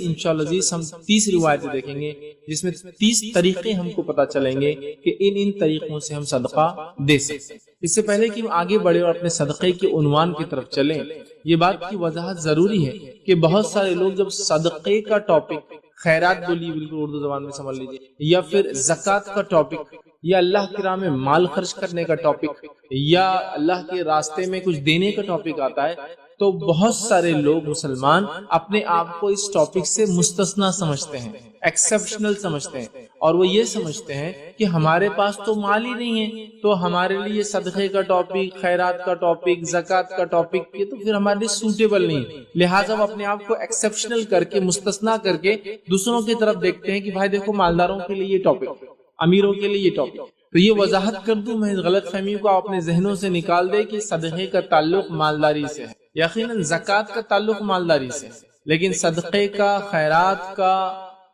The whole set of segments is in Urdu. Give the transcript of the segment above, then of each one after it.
انشاءاللہ عزیز ہم 30 روایتیں دیکھیں گے جس میں 30 طریقے ہم کو پتا چلیں گے کہ ان طریقوں سے ہم صدقہ دے سکتے ہیں۔ اس سے پہلے کہ ہم آگے بڑھے اور اپنے صدقے کے عنوان کی طرف چلیں، یہ بات کی وضاحت ضروری ہے کہ بہت سارے لوگ جب صدقے کا ٹاپک، خیرات بولی بالکل اردو زبان میں سمجھ لیجیے، یا پھر زکوٰۃ کا ٹاپک، یا اللہ کی راہ میں مال خرچ کرنے کا ٹاپک، یا اللہ کے راستے میں کچھ دینے کا ٹاپک آتا ہے، تو بہت سارے لوگ مسلمان اپنے آپ کو اس ٹاپک سے مستثنا سمجھتے ہیں، ایکسپشنل سمجھتے ہیں، اور وہ یہ سمجھتے ہیں کہ ہمارے پاس تو مال ہی نہیں ہے، تو ہمارے لیے صدقے کا ٹاپک، خیرات کا ٹاپک، زکوٰۃ کا ٹاپک یہ تو پھر ہمارے لیے سوٹیبل نہیں، لہٰذا وہ اپنے آپ کو ایکسپشنل کر کے، مستثنا کر کے دوسروں کی طرف دیکھتے ہیں کہ بھائی دیکھو مالداروں کے لیے یہ ٹاپک، امیروں کے لیے یہ ٹاپک۔ تو یہ وضاحت کر دوں میں اس غلط فہمیوں کو اپنے ذہنوں سے نکال دے کہ صدقے کا تعلق مالداری سے ہے، یقیناً زکوٰۃ کا تعلق مالداری سے ہے، لیکن صدقے کا، خیرات کا،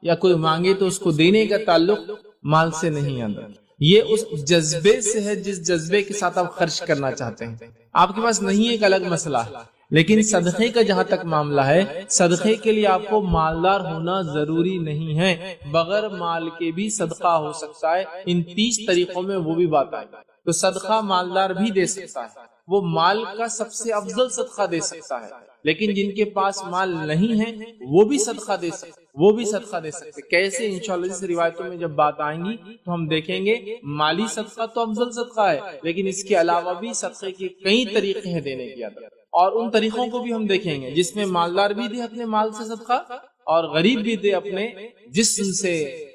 یا کوئی مانگے تو اس کو دینے کا تعلق مال سے نہیں آتا، یہ اس جذبے سے ہے جس جذبے کے ساتھ آپ خرچ کرنا چاہتے ہیں۔ آپ کے پاس نہیں ایک الگ مسئلہ ہے، لیکن صدقے کا جہاں تک معاملہ ہے، صدقے کے لیے آپ کو مالدار ہونا ضروری نہیں ہے، بغیر مال کے بھی صدقہ ہو سکتا ہے۔ ان 30 طریقوں میں وہ بھی بات آئی، تو صدقہ مالدار بھی دے سکتا ہے، وہ مال کا سب سے افضل صدقہ دے سکتا ہے، لیکن جن کے پاس مال نہیں ہے وہ بھی صدقہ دے سکتے، وہ بھی صدقہ دے سکتے۔ کیسے؟ انشاءاللہ اس روایتوں میں جب بات آئیں گی تو ہم دیکھیں گے مالی صدقہ تو افضل صدقہ ہے، لیکن اس کے علاوہ بھی صدقے کے کئی طریقے ہیں دینے کی عادت، اور ان طریقوں کو بھی ہم دیکھیں گے جس میں مالدار بھی دے اپنے مال سے صدقہ اور غریب بھی دے اپنے جسم سے،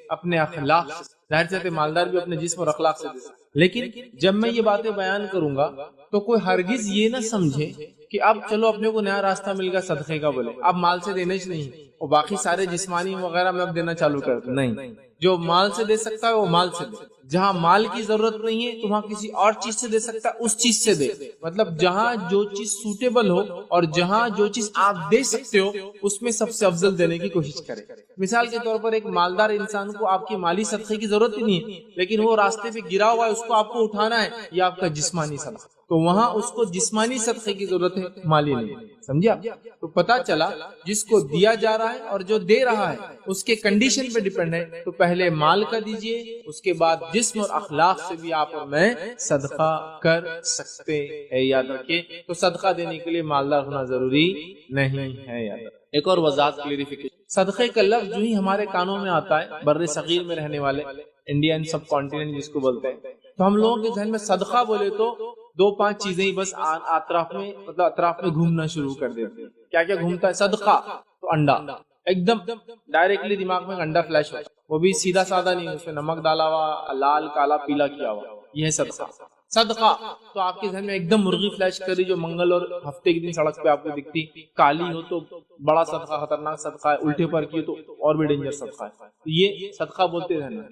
اپنے اخلاق سے۔ ظاہر سے مالدار بھی اپنے جسم اور اخلاق سے دے سکتے، لیکن جب میں یہ باتیں بیان کروں گا تو کوئی ہرگز یہ نہ سمجھے کہ اب چلو اپنے کو نیا راستہ مل گیا صدقے کا، بولے اب مال سے دینے سے نہیں، اور باقی سارے جسمانی وغیرہ میں اب دینا چالو کر دیں۔ نہیں، جو مال سے دے سکتا ہے وہ مال سے دے، جہاں مال کی ضرورت نہیں ہے تو وہاں کسی اور چیز سے دے سکتا ہے، اس چیز سے دے، مطلب جہاں جو چیز سوٹیبل ہو اور جہاں جو چیز آپ دے سکتے ہو اس میں سب سے افضل دینے کی کوشش کریں۔ مثال کے طور پر ایک مالدار انسان کو آپ کی مالی صدقے کی ضرورت ہی نہیں ہے، لیکن وہ راستے پہ گرا ہوا ہے، اس کو آپ کو اٹھانا ہے، یہ آپ کا جسمانی صدقہ، تو وہاں اس کو جسمانی صدقے کی ضرورت ہے، مالی نہیں۔ سمجھا؟ تو پتا چلا جس کو دیا جا رہا ہے اور جو دے رہا ہے اس کے کنڈیشن پہ ڈیپینڈ ہے، تو پہلے مال کا دیجئے، اس کے بعد جسم اور اخلاق سے بھی آپ اور میں صدقہ کر سکتے ہیں، یاد رکھیں۔ تو صدقہ دینے کے لیے مالدار ہونا ضروری نہیں ہے، یاد رکھیں۔ ایک اور وضاحت، کلیریفیکیشن، صدقے کا لفظ جو ہی ہمارے کانوں میں آتا ہے، بر صغیر میں رہنے والے، انڈین سب کانٹیننٹ جس کو بولتے ہیں، تو ہم لوگوں کے ذہن میں صدقہ بولے تو 2-5 چیزیں ہی بس اطراف میں گھومنا شروع کر دیتے ہیں۔ کیا کیا گھومتا ہے؟ صدقہ تو انڈا، ایک دم ڈائریکٹلی دماغ میں انڈا فلیش ہوتا ہے، وہ بھی سیدھا سادہ نہیں، اس میں نمک ڈالا ہوا، لال کالا پیلا کیا ہوا، یہ ہے صدقہ۔ صدقہ تو آپ کے ذہن میں ایک دم مرغی فلیش کر رہی جو منگل اور ہفتے کے دن سڑک پہ آپ کو دکھتی، کالی ہو تو بڑا صدقہ، خطرناک صدقہ ہے، الٹے پر کی تو اور بھی ڈینجر صدقہ ہے، تو یہ صدقہ بولتے ذہن میں۔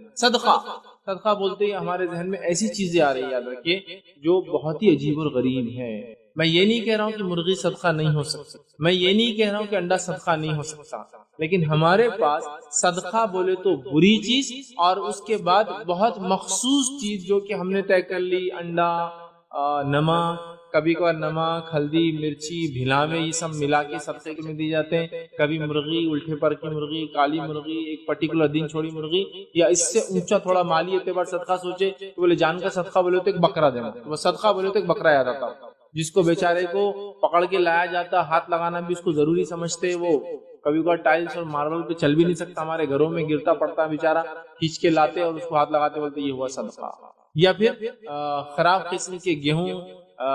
صدقہ بولتے ہی ہمارے ذہن میں ایسی چیزیں آ رہی ہیں، یاد رکھیے، جو بہت ہی عجیب اور غریب ہیں۔ میں یہ نہیں کہہ رہا ہوں کہ مرغی صدقہ نہیں ہو سکتا، میں یہ نہیں کہہ رہا ہوں کہ انڈا صدقہ نہیں ہو سکتا، لیکن ہمارے پاس صدقہ بولے تو بری چیز اور اس کے بعد بہت مخصوص چیز جو کہ ہم نے طے کر لی، انڈا، نمک، کبھی کبھار نمک، ہلدی، مرچی، بھلاوے، یہ سب ملا کے صدقے میں دی جاتے ہیں۔ کبھی مرغی، الٹے پر کی مرغی، کالی مرغی، ایک پرٹیکولر دن چھوڑی مرغی، یا اس سے اونچا تھوڑا مالی اعتبار صدقہ سوچے تو بولے جان کا صدقہ بولے تو ایک بکرا دینا، وہ صدقہ بولے تو ایک بکرا یاد آتا، جس کو بیچارے کو پکڑ کے لایا جاتا، ہاتھ لگانا بھی اس کو ضروری سمجھتے، وہ کبھی کبھار ٹائلز اور ماربل پہ چل بھی نہیں سکتا، ہمارے گھروں میں گرتا پڑتا بیچارہ، کھینچ کے لاتے اور اس کو ہاتھ لگاتے بولتے یہ ہوا صدقہ۔ یا پھر خراب قسم کے گیہوں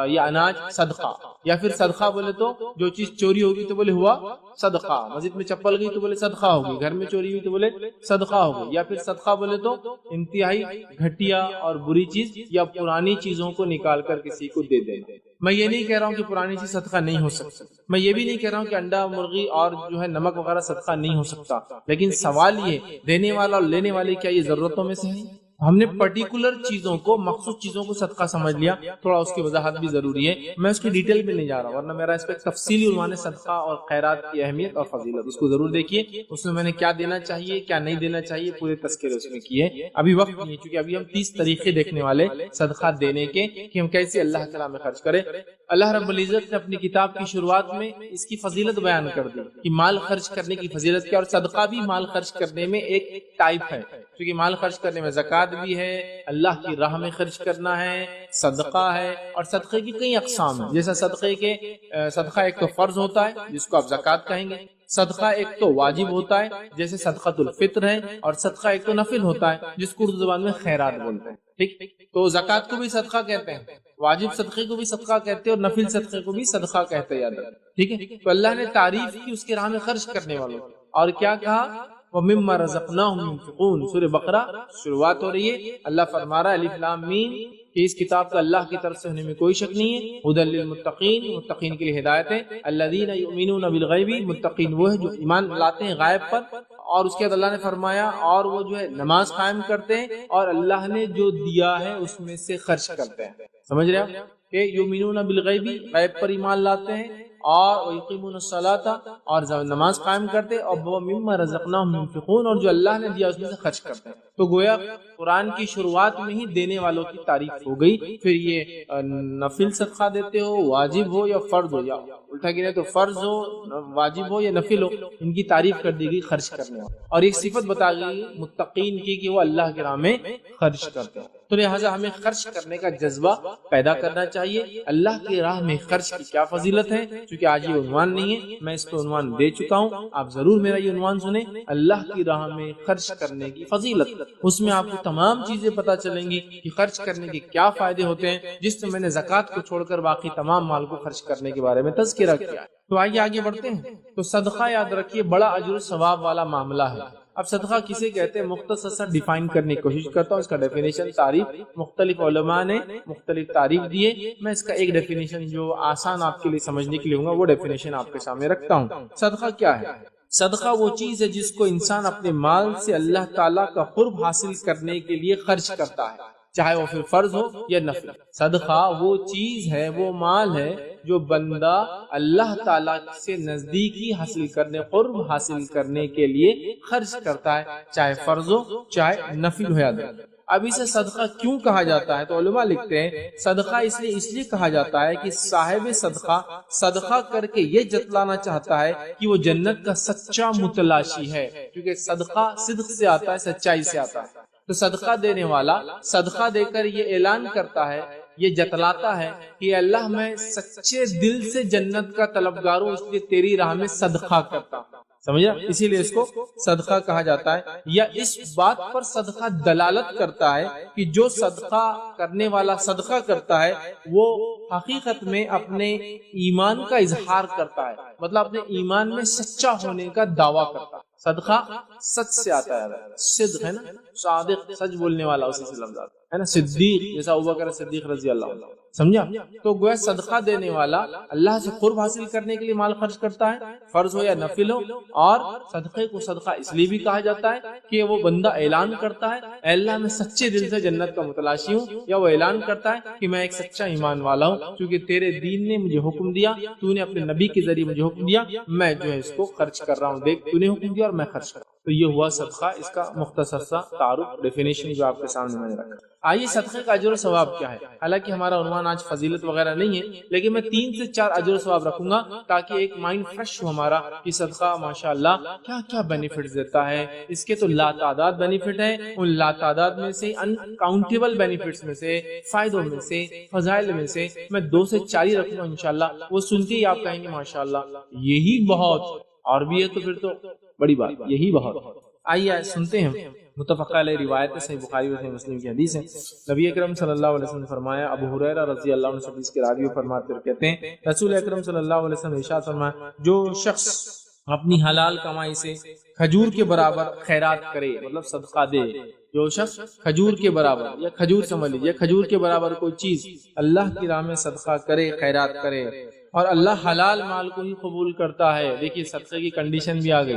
یا اناج، صدقہ۔ یا پھر صدقہ بولے تو جو چیز چوری ہوگی تو بولے ہوا صدقہ، مسجد میں چپل گئی تو بولے صدقہ ہوگی، گھر میں چوری ہوئی تو بولے صدقہ ہوگی۔ یا پھر صدقہ بولے تو انتہائی گھٹیا اور بری چیز یا پرانی چیزوں کو نکال کر کسی کو دے دیں۔ میں یہ نہیں کہہ رہا ہوں کہ پرانی چیز صدقہ نہیں ہو سکتا، میں یہ بھی نہیں کہہ رہا ہوں کہ انڈا، مرغی اور جو ہے نمک وغیرہ صدقہ نہیں ہو سکتا، لیکن سوال یہ دینے والا اور لینے والے کیا یہ ضرورتوں میں سے ہے؟ ہم نے پرٹیکولر چیزوں کو، مخصوص چیزوں کو صدقہ سمجھ لیا، تھوڑا اس کی وضاحت بھی ضروری ہے، میں اس کی ڈیٹیل میں نہیں جا رہا ورنہ میرا اس پہ تفصیلی عنوان ہے صدقہ اور خیرات کی اہمیت اور فضیلت، اس کو ضرور دیکھیے، اس میں نے کیا دینا چاہیے کیا نہیں دینا چاہیے پورے تذکرے اس میں کیے۔ ابھی وقت نہیں ہے چونکہ ابھی ہم 30 طریقے دیکھنے والے صدقہ دینے کے کہ ہم کیسے اللہ کے راہ میں خرچ کریں۔ اللہ رب العزت نے اپنی کتاب کی شروعات میں اس کی فضیلت بیان کر دی کہ مال خرچ کرنے کی فضیلت کیا، اور صدقہ بھی مال خرچ کرنے میں ایک ٹائپ ہے، کیونکہ مال خرچ کرنے میں زکوٰۃ بھی ہے، اللہ کی راہ میں خرچ کرنا ہے، صدقہ ہے، اور صدقے کی کئی اقسام ہیں، جیسا صدقہ ایک تو فرض ہوتا ہے جس کو آپ زکوٰۃ کہیں گے، صدقہ ایک تو واجب ہوتا ہے جیسے صدقۃ الفطر ہے، اور صدقہ ایک تو نفل ہوتا ہے جس کو اردو زبان میں خیرات بولتے ہیں۔ ٹھیک، تو زکوٰۃ کو بھی صدقہ کہتے ہیں، واجب صدقے کو بھی صدقہ کہتے ہیں، اور نفل صدقے کو بھی صدقہ کہتے ہیں، یاد رکھیں۔ ٹھیک ہے، تو اللہ نے تعریف کی اس کے راہ میں خرچ کرنے والوں کی، اور کیا کہا، وَمِمَّا رَزَقْنَاهُمْ يُنْفِقُونَ۔ سورہ بقرہ شروعات ہو رہی ہے، اللہ فرما رہا ہے الف لام میم کہ اس کتاب کا اللہ کی طرف سے ہونے میں کوئی شک نہیں ہے، ھدی للمتقین، متقین کے لیے ہدایت ہے، الذین یؤمنون بالغیب، متقین وہ ہے جو ایمان لاتے ہیں غائب پر، اور اس کے بعد اللہ نے فرمایا اور وہ جو ہے نماز قائم کرتے ہیں اور اللہ نے جو دیا ہے اس میں سے خرچ کرتے ہیں۔ سمجھ رہے ہیں کہ یؤمنون بالغیب، غیب پر ایمان لاتے ہیں، اور یقیمون الصلاۃ، اور نماز قائم کرتے، اور مما رزقناہم ينفقون، اور جو اللہ نے دیا اس میں سے خرچ کرتے ہیں۔ تو گویا قرآن کی شروعات میں ہی دینے والوں کی تعریف ہو گئی، پھر یہ نفل صدقہ دیتے ہو، واجب ہو یا فرض ہو، یا الٹا گنے تو فرض ہو، واجب ہو یا نفل ہو، ان کی تعریف کر دی گئی خرچ کرنے والا، اور ایک صفت بتا گئی متقین کی کہ وہ اللہ کے راہ میں خرچ کرتے ہیں۔ تو لہٰذا ہمیں خرچ کرنے کا جذبہ پیدا کرنا چاہیے۔ اللہ کی راہ میں خرچ کی کیا فضیلت ہے، چونکہ آج یہ عنوان نہیں ہے، میں اس پہ عنوان دے چکا ہوں، آپ ضرور میرا یہ عنوان سنیں، اللہ کی راہ میں خرچ کرنے کی فضیلت۔ اس میں آپ کو تمام چیزیں پتہ چلیں گی کہ خرچ کرنے کے کیا فائدے ہوتے ہیں، جس سے میں نے زکوٰۃ کو چھوڑ کر باقی تمام مال کو خرچ کرنے کے بارے میں تذکرہ کیا۔ تو آئیے آگے بڑھتے ہیں۔ تو صدقہ یاد رکھیے بڑا اجر و ثواب والا معاملہ ہے۔ اب صدقہ کسے کہتے ہیں، مختصر سا ڈیفائن کرنے کی کوشش کرتا ہوں، اس کا ڈیفینیشن تعریف مختلف علماء نے مختلف تعریف دیے، میں اس کا ایک ڈیفینیشن جو آسان آپ کے لیے سمجھنے کے لیے ہوں گا وہ ڈیفینیشن آپ کے سامنے رکھتا ہوں۔ صدقہ کیا ہے؟ صدقہ وہ چیز ہے جس کو انسان اپنے مال سے اللہ تعالیٰ کا قرب حاصل کرنے کے لیے خرچ کرتا ہے، چاہے وہ پھر فرض ہو یا نفل۔ صدقہ وہ چیز ہے، وہ مال ہے جو بندہ اللہ تعالیٰ سے نزدیکی حاصل کرنے، قرب حاصل کرنے کے لیے خرچ کرتا ہے، چاہے فرض ہو چاہے نفل ہو یا نفل۔ اب اسے صدقہ کیوں کہا جاتا ہے؟ تو علماء لکھتے ہیں صدقہ اس لیے کہا جاتا ہے کہ صاحب صدقہ کر کے یہ جتلانا چاہتا ہے کہ وہ جنت کا سچا متلاشی ہے، کیونکہ صدقہ صدق سے آتا ہے، سچائی سے آتا ہے۔ تو صدقہ دینے والا صدقہ دے کر یہ اعلان کرتا ہے، یہ جتلاتا ہے کہ اللہ میں سچے دل سے جنت کا طلبگار ہوں، اس لیے تیری راہ میں صدقہ کرتا ہوں۔ سمجھا؟ اسی لیے اس کو صدقہ کہا جاتا ہے، یا اس بات پر صدقہ دلالت کرتا ہے کہ جو صدقہ کرنے والا صدقہ کرتا ہے وہ حقیقت میں اپنے ایمان کا اظہار کرتا ہے، مطلب اپنے ایمان میں سچا ہونے کا دعویٰ کرتا ہے۔ صدقہ سچ سے آتا ہے، صدق ہے نا، صادق سچ بولنے والا اسی سے لفظ آتا ہے نا، صدیق جیسا ابوبکر صدیق رضی اللہ عنہ، سمجھا؟ تو گویا صدقہ دینے والا اللہ سے قرب حاصل کرنے کے لیے مال خرچ کرتا ہے، فرض ہو یا نفل ہو، اور صدقے کو صدقہ اس لیے بھی کہا جاتا ہے کہ وہ بندہ اعلان کرتا ہے اے اللہ میں سچے دل سے جنت کا متلاشی ہوں، یا وہ اعلان کرتا ہے کہ میں ایک سچا ایمان والا ہوں، کیونکہ تیرے دین نے مجھے حکم دیا، تو نے اپنے نبی کے ذریعے مجھے حکم دیا، میں جو ہے اس کو خرچ کر رہا ہوں، دیکھ تو نے حکم دیا اور میں خرچ کر رہا ہوں۔ تو یہ ہوا صدقہ، اس کا مختصر سا تعارف، ڈیفینیشن جو آپ کے سامنے میں نے رکھا۔ آئیے صدقے کا اجر و ثواب کیا ہے؟ حالانکہ ہمارا عنوان آج فضیلت وغیرہ نہیں ہے، لیکن میں 3 سے 4 اجر و ثواب رکھوں گا تاکہ ایک مائنڈ فریش ہو ہمارا کہ صدقہ ماشاءاللہ کیا کیا بینیفٹس دیتا ہے۔ اس کے تو لا تعداد بینیفٹ ہیں، ان لا تعداد میں سے، ان کاؤنٹیبل بینیفٹس میں سے، فائدوں میں سے، فضائل میں سے میں 2 سے 4 ہی رکھوں گا انشاءاللہ۔ وہ سنتے ہی آپ کہیں گے ماشاءاللہ یہی بہت، اور بھی ہے تو پھر تو بڑی بات، یہی بہت۔ آئیے سنتے ہیں متفق علیہ روایت ہے، صحیح بخاری و صحیح مسلم کی حدیث ہے۔ نبی اکرم صلی اللہ علیہ وسلم نے فرمایا، ابو ہریرہ رضی اللہ عنہ سے حدیث کے راوی فرماتے کہتے ہیں رسول اکرم صلی اللہ علیہ وسلم نے ارشاد فرمایا، جو شخص اپنی حلال کمائی سے کھجور کے برابر خیرات کرے، مطلب صدقہ دے، جو شخص کھجور کے برابر، یا کھجور سمجھ لیجیے کھجور کے برابر کوئی چیز اللہ کی راہ میں صدقہ کرے، خیرات کرے، اور اللہ حلال مال کو ہی قبول کرتا ہے۔ دیکھیے صدقے کی کنڈیشن بھی آ گئی،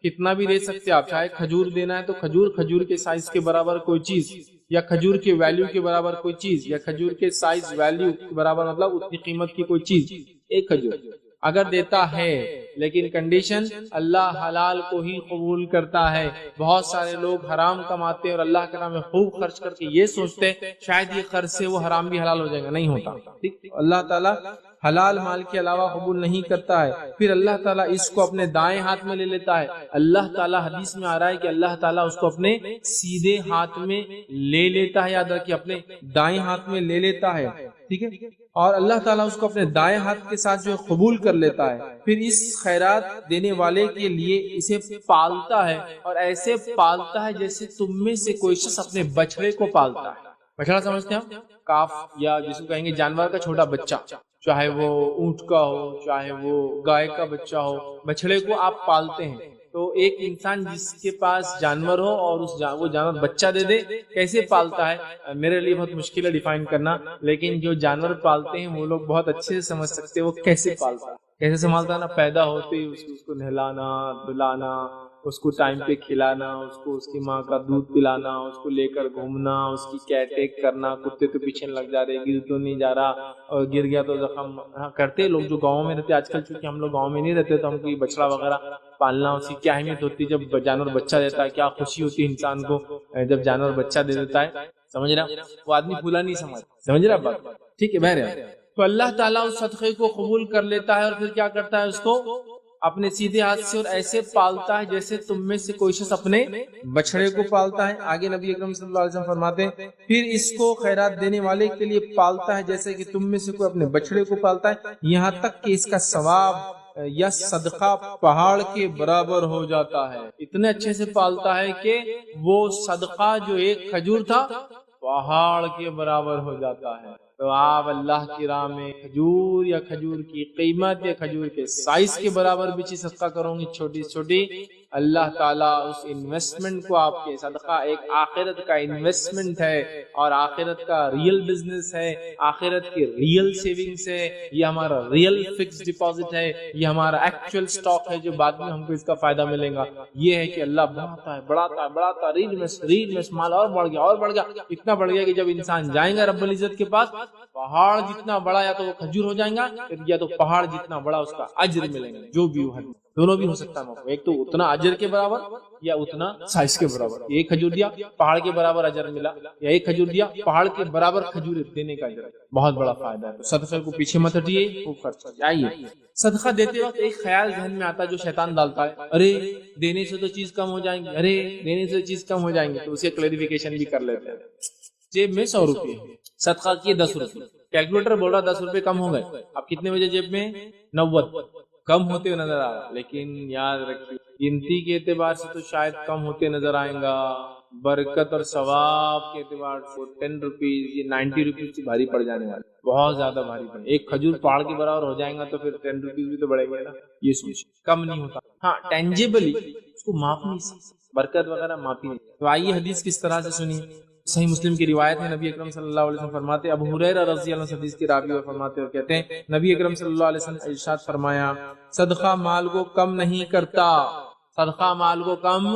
کتنا بھی دے سکتے آپ، چاہے کھجور دینا ہے تو کھجور کے سائز کے برابر کوئی چیز، یا کھجور کے ویلیو کے برابر کوئی چیز، یا کھجور کے سائز ویلیو کے برابر مطلب اتنی قیمت کی کوئی چیز، ایک کھجور اگر دیتا ہے، لیکن کنڈیشن اللہ حلال کو ہی قبول کرتا ہے۔ بہت سارے لوگ حرام کماتے ہیں اور اللہ کے نام میں خوب خرچ کر کے یہ سوچتے ہیں شاید یہ قرض سے وہ حرام بھی حلال ہو جائے گا، نہیں ہوتا۔ اللہ تعالیٰ حلال مال کے علاوہ قبول نہیں کرتا ہے، پھر اللہ تعالیٰ اس کو اپنے دائیں ہاتھ میں لے لیتا ہے۔ اللہ تعالیٰ حدیث میں آ رہا ہے کہ اللہ تعالیٰ اس کو اپنے سیدھے ہاتھ میں لے لیتا ہے، یاد رکھیے اپنے دائیں ہاتھ میں لے لیتا ہے، ٹھیک ہے، اور اللہ تعالیٰ اس کو اپنے دائیں ہاتھ کے ساتھ جو قبول کر لیتا ہے، پھر اس خیرات دینے والے کے لیے اسے پالتا ہے، اور ایسے پالتا ہے جیسے تم میں سے کوئی شخص اپنے بچڑے کو پالتا ہے۔ بچڑا سمجھتے ہیں ہم؟ کاف، یا جس کو کہیں گے جانور کا چھوٹا بچہ، چاہے وہ اونٹ کا ہو، چاہے وہ گائے کا بچہ ہو، بچڑے کو آپ پالتے ہیں۔ تو ایک انسان جس کے پاس جانور ہو اور وہ جانور بچہ دے دے، کیسے پالتا ہے؟ میرے لیے بہت مشکل ہے ڈیفائن کرنا، لیکن جو جانور پالتے ہیں وہ لوگ بہت اچھے سے سمجھ سکتے ہیں وہ کیسے پالتا ہے، کیسے سنبھالتا ہے نا۔ پیدا ہوتے ہی اس کو نہلانا، دلانا، اس کو ٹائم پہ کھلانا، اس کو اس کی ماں کا دودھ پلانا، اس کو لے کر گھومنا، اس کی کیئر ٹیک کرنا، کتے تو پیچھے لگ جا رہے، گر تو نہیں جا رہا، اور گر گیا تو زخم کرتے لوگ جو گاؤں میں رہتے۔ آج کل چونکہ ہم لوگ گاؤں میں نہیں رہتے تو ہم کو بچڑا وغیرہ پالنا اس کی کیا اہمیت ہوتی ہے، جب جانور بچہ دیتا ہے کیا خوشی ہوتی ہے انسان کو جب جانور بچہ دے دیتا ہے، سمجھ رہا؟ وہ آدمی پھولا نہیں سمجھ رہا بات، ٹھیک ہے بہرحال۔ تو اللہ تعالیٰ اس صدقے کو قبول کر لیتا ہے اور پھر کیا کرتا ہے؟ اس کو اپنے سیدھے ہاتھ سے اور ایسے پالتا ہے جیسے تم میں سے کوئی شخص اپنے بچڑے کو پالتا ہے۔ آگے نبی اکرم صلی اللہ علیہ وسلم فرماتے ہیں پھر اس کو خیرات دینے والے کے لیے پالتا ہے جیسے کہ تم میں سے کوئی اپنے بچڑے کو پالتا ہے، یہاں تک کہ اس کا ثواب یا صدقہ پہاڑ کے برابر ہو جاتا ہے۔ اتنے اچھے سے پالتا ہے کہ وہ صدقہ جو ایک کھجور تھا پہاڑ کے برابر ہو جاتا ہے۔ تو آپ اللہ کی راہ میں کھجور یا کھجور کی قیمت یا کھجور کے سائز کے برابر بھی چیز صدقہ کرو گی، چھوٹی چھوٹی، اللہ تعالیٰ اس انویسٹمنٹ کو آپ کے صدقہ ایک آخرت کا انویسٹمنٹ ہے، اور آخرت کا ریئل بزنس ہے، آخرت کی ریئل سیونگز ہے، یہ ہمارا ریئل فکس ڈپازٹ ہے، یہ ہمارا ایکچوئل سٹاک ہے جو بعد میں ہم کو اس کا فائدہ ملے گا۔ یہ ہے کہ اللہ بڑھاتا ہے، ریل میں مال اور بڑھ گیا، اتنا بڑھ گیا کہ جب انسان جائیں گا رب العزت کے پاس، پہاڑ جتنا بڑا یا تو وہ کھجور ہو جائیں گا، یا تو پہاڑ جتنا بڑا اس کا اجر ملے گا، جو بھی ہو، دونوں بھی ہو سکتا ہے، ایک تو اتنا اجر کے برابر یا اتنا سائز کے برابر۔ ایک کھجور دیا پہاڑ کے برابر اجر ملا، یا ایک کھجور دیا پہاڑ کے برابر کھجور دینے کا اجر، بہت بڑا فائدہ ہے۔ تو صدقے کو پیچھے مت ہٹیے، خوب خرچ کیجیے۔ آئیے، صدقہ دیتے وقت ایک خیال ذہن میں آتا ہے جو شیطان ڈالتا ہے، ارے دینے سے تو چیز کم ہو جائیں گی، ارے دینے سے چیز کم ہو جائیں گی، تو اسے کلیریفیکیشن بھی کر لیتے ہیں۔ جیب میں 100 روپے صدقہ کیے 10 روپے، کیلکولیٹر بول رہا 10 روپے کم ہو گئے، اب کتنے بجے جیب میں 90 کم ہوتے ہوئے نظر آ رہا، لیکن یاد رکھیے گنتی کے اعتبار سے تو شاید کم ہوتے نظر آئیں گا، برکت اور ثواب کے اعتبار سے 10 روپیز یہ 90 روپیز سے بھاری پڑ جانے والا، بہت زیادہ بھاری پڑے۔ ایک کھجور پہاڑ کے برابر ہو جائیں گا تو پھر 10 روپیز بھی تو بڑھے گا نا، یہ سوچ کم نہیں ہوتا۔ ہاں ٹینجیبلی اس کو ماپ نہیں سکتے، برکت وغیرہ ماپی نہیں۔ تو آئیے حدیث کس طرح سے سنیے۔ صحیح مسلم کی روایت ہے، نبی اکرم صلی اللہ علیہ وسلم فرماتے، ابو ہریرہ رضی اللہ عنہ حدیث کی راوی اور فرماتے اور کہتے ہیں نبی اکرم صلی اللہ علیہ وسلم ارشاد فرمایا، صدقہ مال کو کم نہیں کرتا، صدقہ مال کو کم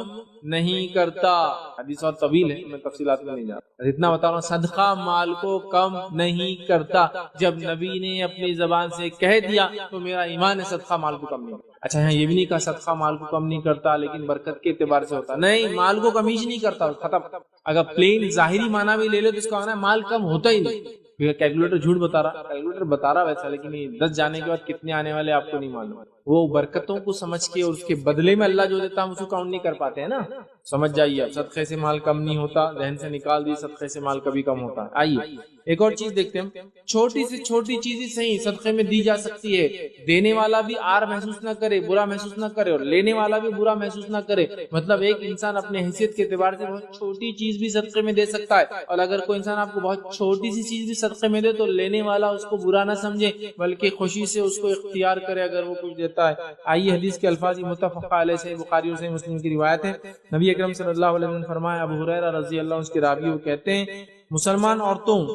نہیں کرتا۔ حدیث اور طویل ہے، میں تفصیلات میں نہیں جا رہا، اتنا بتا رہا ہوں صدقہ مال کو کم نہیں کرتا۔ جب نبی نے اپنی زبان سے کہہ دیا تو میرا ایمان ہے صدقہ مال کو کم نہیں کرتا۔ اچھا یہاں یہ بھی نہیں کہا صدقہ مال کو کم نہیں کرتا لیکن برکت کے اعتبار سے ہوتا، نہیں، مال کو کم ہی نہیں کرتا، ختم۔ اگر پلین ظاہری معنی بھی لے لے تو اس کا معنی ہے مال کم ہوتا ہی نہیں۔ کیلکولیٹر جھوٹ بتا رہا ویسا، لیکن یہ 10 جانے کے بعد کتنے آنے والے آپ کو نہیں معلوم۔ وہ برکتوں کو سمجھ کے اور اس کے بدلے میں اللہ جو دیتا ہم اس کو کاؤنٹ نہیں کر پاتے ہیں نا، سمجھ جائیے۔ صدقے سے مال کم نہیں ہوتا، ذہن سے نکال دی، صدقے سے مال کبھی کم ہوتا ہے۔ آئیے ایک اور چیز دیکھتے ہیں، چھوٹی سے چھوٹی چیزیں صحیح صدقے میں دی جا سکتی ہے، دینے والا بھی آر محسوس نہ کرے، برا محسوس نہ کرے، اور لینے والا بھی برا محسوس نہ کرے۔ مطلب ایک انسان اپنے حیثیت کے اعتبار سے بہت چھوٹی چیز بھی صدقے میں دے سکتا ہے، اور اگر کوئی انسان آپ کو بہت چھوٹی سی چیز بھی صدقے میں دے تو لینے والا اس کو برا نہ سمجھے بلکہ خوشی سے اس کو اختیار کرے اگر وہ کچھ دیتا ہے۔ آئیے حدیث کے الفاظ متفق علیہ سے بخاری اور صحیح مسلم کی روایت ہے، نبی اکرم صلی اللہ علیہ وسلم فرمایا، ابو ہریرہ رضی اللہ عنہ اس کے راوی وہ کہتے ہیں، مسلمان عورتوں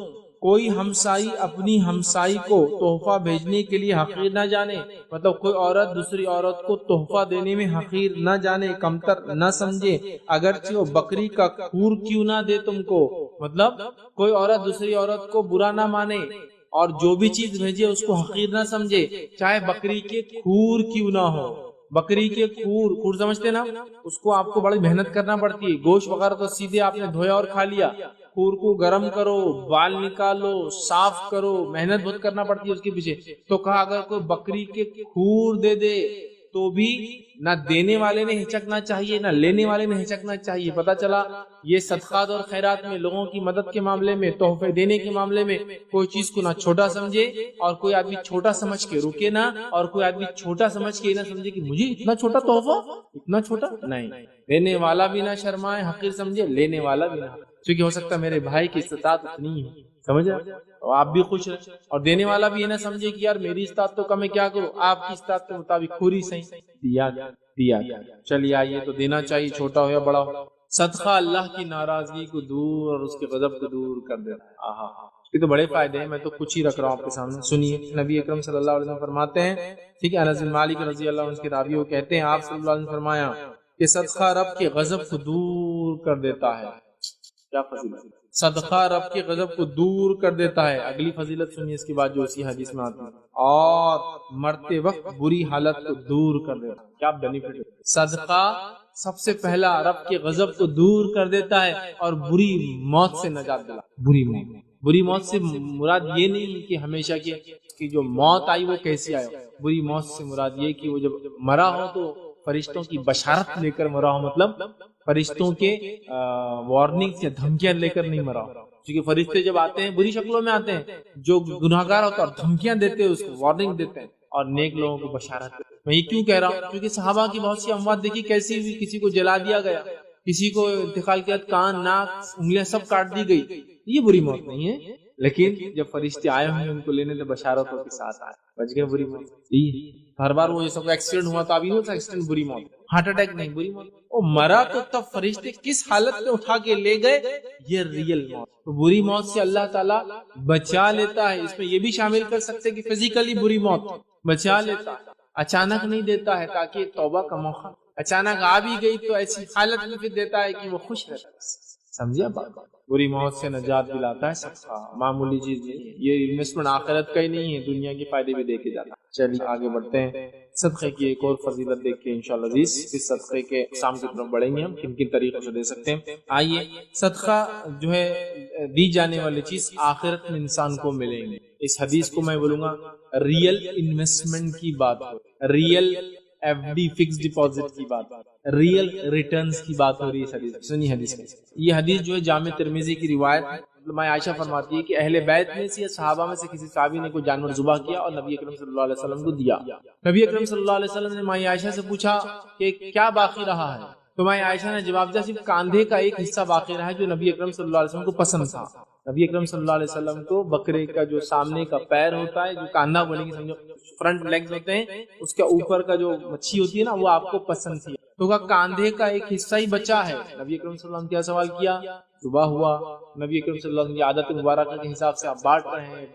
کوئی ہمسائی اپنی ہمسائی کو تحفہ بھیجنے کے لیے حقیر نہ جانے، مطلب کوئی عورت دوسری عورت کو تحفہ دینے میں حقیر نہ جانے، کمتر نہ سمجھے، اگرچہ وہ بکری کا کھور کیوں نہ دے تم کو، مطلب کوئی عورت دوسری عورت کو برا نہ مانے اور جو بھی چیز بھیجے اس کو حقیر نہ سمجھے، چاہے بکری کے کھور کیوں نہ ہو. بکری کے کھور سمجھتے نا، اس کو آپ کو بڑی محنت کرنا پڑتی ہے. گوشت وغیرہ تو سیدھے آپ نے دھویا اور کھا لیا، کھور کو گرم کرو، بال نکالو، صاف کرو، محنت بہت کرنا پڑتی ہے اس کے پیچھے. تو کہا اگر کوئی بکری کے کھور دے دے تو بھی نہ دینے والے نے ہچکنا چاہیے نہ لینے والے نے ہچکنا چاہیے. پتہ چلا یہ صدقات اور خیرات میں، لوگوں کی مدد کے معاملے میں، تحفے دینے کے معاملے میں کوئی چیز کو نہ چھوٹا سمجھے اور کوئی آدمی چھوٹا سمجھ کے رکے نہ، اور کوئی آدمی چھوٹا سمجھ کے نہ سمجھے کہ مجھے اتنا چھوٹا تحفہ، اتنا چھوٹا نہیں. دینے والا بھی نہ شرمائے حقیر سمجھے، لینے والا بھی نہ، کیونکہ ہو سکتا ہے میرے بھائی کی استطاعت اتنی ہے، سمجھا، اور آپ بھی خوش رہیں. اور دینے والا بھی یہ نہ سمجھے کہ یار میری استطاعت تو کم ہے، کیا کروں، آپ کی استطاعت کے مطابق خوری صحیح دیا. چلیے آئیے، تو دینا چاہیے، چھوٹا ہو یا بڑا ہو. صدقہ اللہ کی ناراضگی کو دور اور اس کے غضب کو دور کر دیتا ہے. یہ تو بڑے فائدے ہیں، میں تو کچھ ہی رکھ رہا ہوں آپ کے سامنے، سنیے. نبی اکرم صلی اللہ علیہ وسلم فرماتے ہیں، ٹھیک ہے، انس بن مالک رضی اللہ عنہ کے راوی وہ کہتے ہیں، آپ صلی اللہ علیہ وسلم فرمایا کہ صدقہ رب کے غضب کو دور کر دیتا ہے. کیا فضیلت، صدقہ رب کے غضب کو دور کر دیتا ہے. اگلی فضیلت سنیے اس کے بعد جو اسی حدیث میں آتی ہے، اور مرتے وقت بری حالت کو دور کر دیتا ہے. کیا بینیفٹ ہے، صدقہ سب سے پہلا رب کے غضب کو دور کر دیتا ہے اور بری موت سے نجات دلا. بری موت سے مراد یہ نہیں کہ ہمیشہ کی جو موت آئی وہ کیسی آئی. بری موت سے مراد یہ کہ وہ جب مرا ہو تو فرشتوں کی بشارت لے کر مرا ہو، مطلب فرشتوں کے وارننگ یا دھمکیاں لے کر نہیں مرا ہو. کیونکہ فرشتے جب آتے ہیں بری شکلوں میں آتے ہیں، جو گناہگار ہوتا ہے اور دھمکیاں دیتے ہیں، اس کو وارننگ دیتے ہیں، اور نیک لوگوں کو بشارت دیتے ہیں. میں یہ کیوں کہہ رہا ہوں، کیونکہ صحابہ کی بہت سی اموات دیکھی کیسی ہوئی، کسی کو جلا دیا گیا، کسی کو انتقال کے بعد کان، ناک، انگلیاں سب کاٹ دی گئی. یہ بری موت نہیں ہے، لیکن جب فرشتے آئے ہوئے ان کو لینے تو بشارتوں کے ساتھ آئے، بچ گئے. بری موت ہر بار وہ یہ سب ایکسیڈنٹ ہوا تو ابھی ہوتا ایکسیڈنٹ بری موت، ہارٹ اٹیک نہیں، بری موت. وہ مرا تو تب فرشتے کس حالت میں اٹھا کے لے گئے، یہ ریئل موت. تو بری موت سے اللہ تعالیٰ بچا لیتا ہے. اس میں یہ بھی شامل کر سکتے کہ فزیکلی بری موت بچا لیتا ہے، اچانک نہیں دیتا ہے تاکہ توبہ کا موقع، اچانک آ بھی گئی تو ایسی حالت میں پھر دیتا ہے کہ وہ خوش رہتا ہے. سمجھے بات، بری موت سے نجات دلاتا ہے صدقہ، معمولی چیز نہیں ہے. یہ انویسٹمنٹ آخرت کا ہی نہیں ہے، دنیا کے فائدے بھی دے کے جاتا ہے. چلیے آگے بڑھتے ہیں، صدقے کی ایک اور فضیلت دیکھ کے انشاءاللہ عزیز اس صدقے کے اقسام کی طرف بڑھیں گے. ہم کن کن طریقوں سے دے سکتے ہیں. آئیے، صدقہ جو ہے دی جانے والی چیز آخرت میں انسان کو ملیں گے. اس حدیث کو میں بولوں گا ریئل انویسٹمنٹ کی بات، real F D fixed deposit کی بات، ریئل ریٹرنز کی بات ہو رہی ہے. حدیث سنی، حدیث میں یہ حدیث جو ہے جامع ترمذی کی روایت، ماں عائشہ فرماتی ہے کہ اہل بیت میں سے یا صحابہ میں سے کسی صحابی نے کوئی جانور ذبح کیا اور نبی اکرم صلی اللہ علیہ وسلم کو دیا. نبی اکرم صلی اللہ علیہ وسلم نے ماں عائشہ سے پوچھا کہ کیا باقی رہا ہے، تو ماں عائشہ نے جواب دیا صرف کاندھے کا ایک حصہ باقی رہا ہے جو نبی اکرم صلی اللہ علیہ وسلم کو پسند تھا. نبی اکرم صلی اللہ علیہ وسلم کو بکرے کا جو سامنے کا پیر ہوتا ہے، جو کاندھا بولیں گے سمجھو، فرنٹ لیگز ہوتے ہیں، اس کے اوپر کا جو مچھی ہوتی ہے نا، وہ آپ کو پسند تھی. تو کہا کاندھے کا ایک حصہ ہی بچا ہے. نبی اکرم صلی اللہ علیہ وسلم کیا سوال کیا، صبح ہوا. نبی اکرم صلی اللہ علیہ وسلم کی عادت مبارکہ کے حساب سے آپ بانٹ رہے ہیں.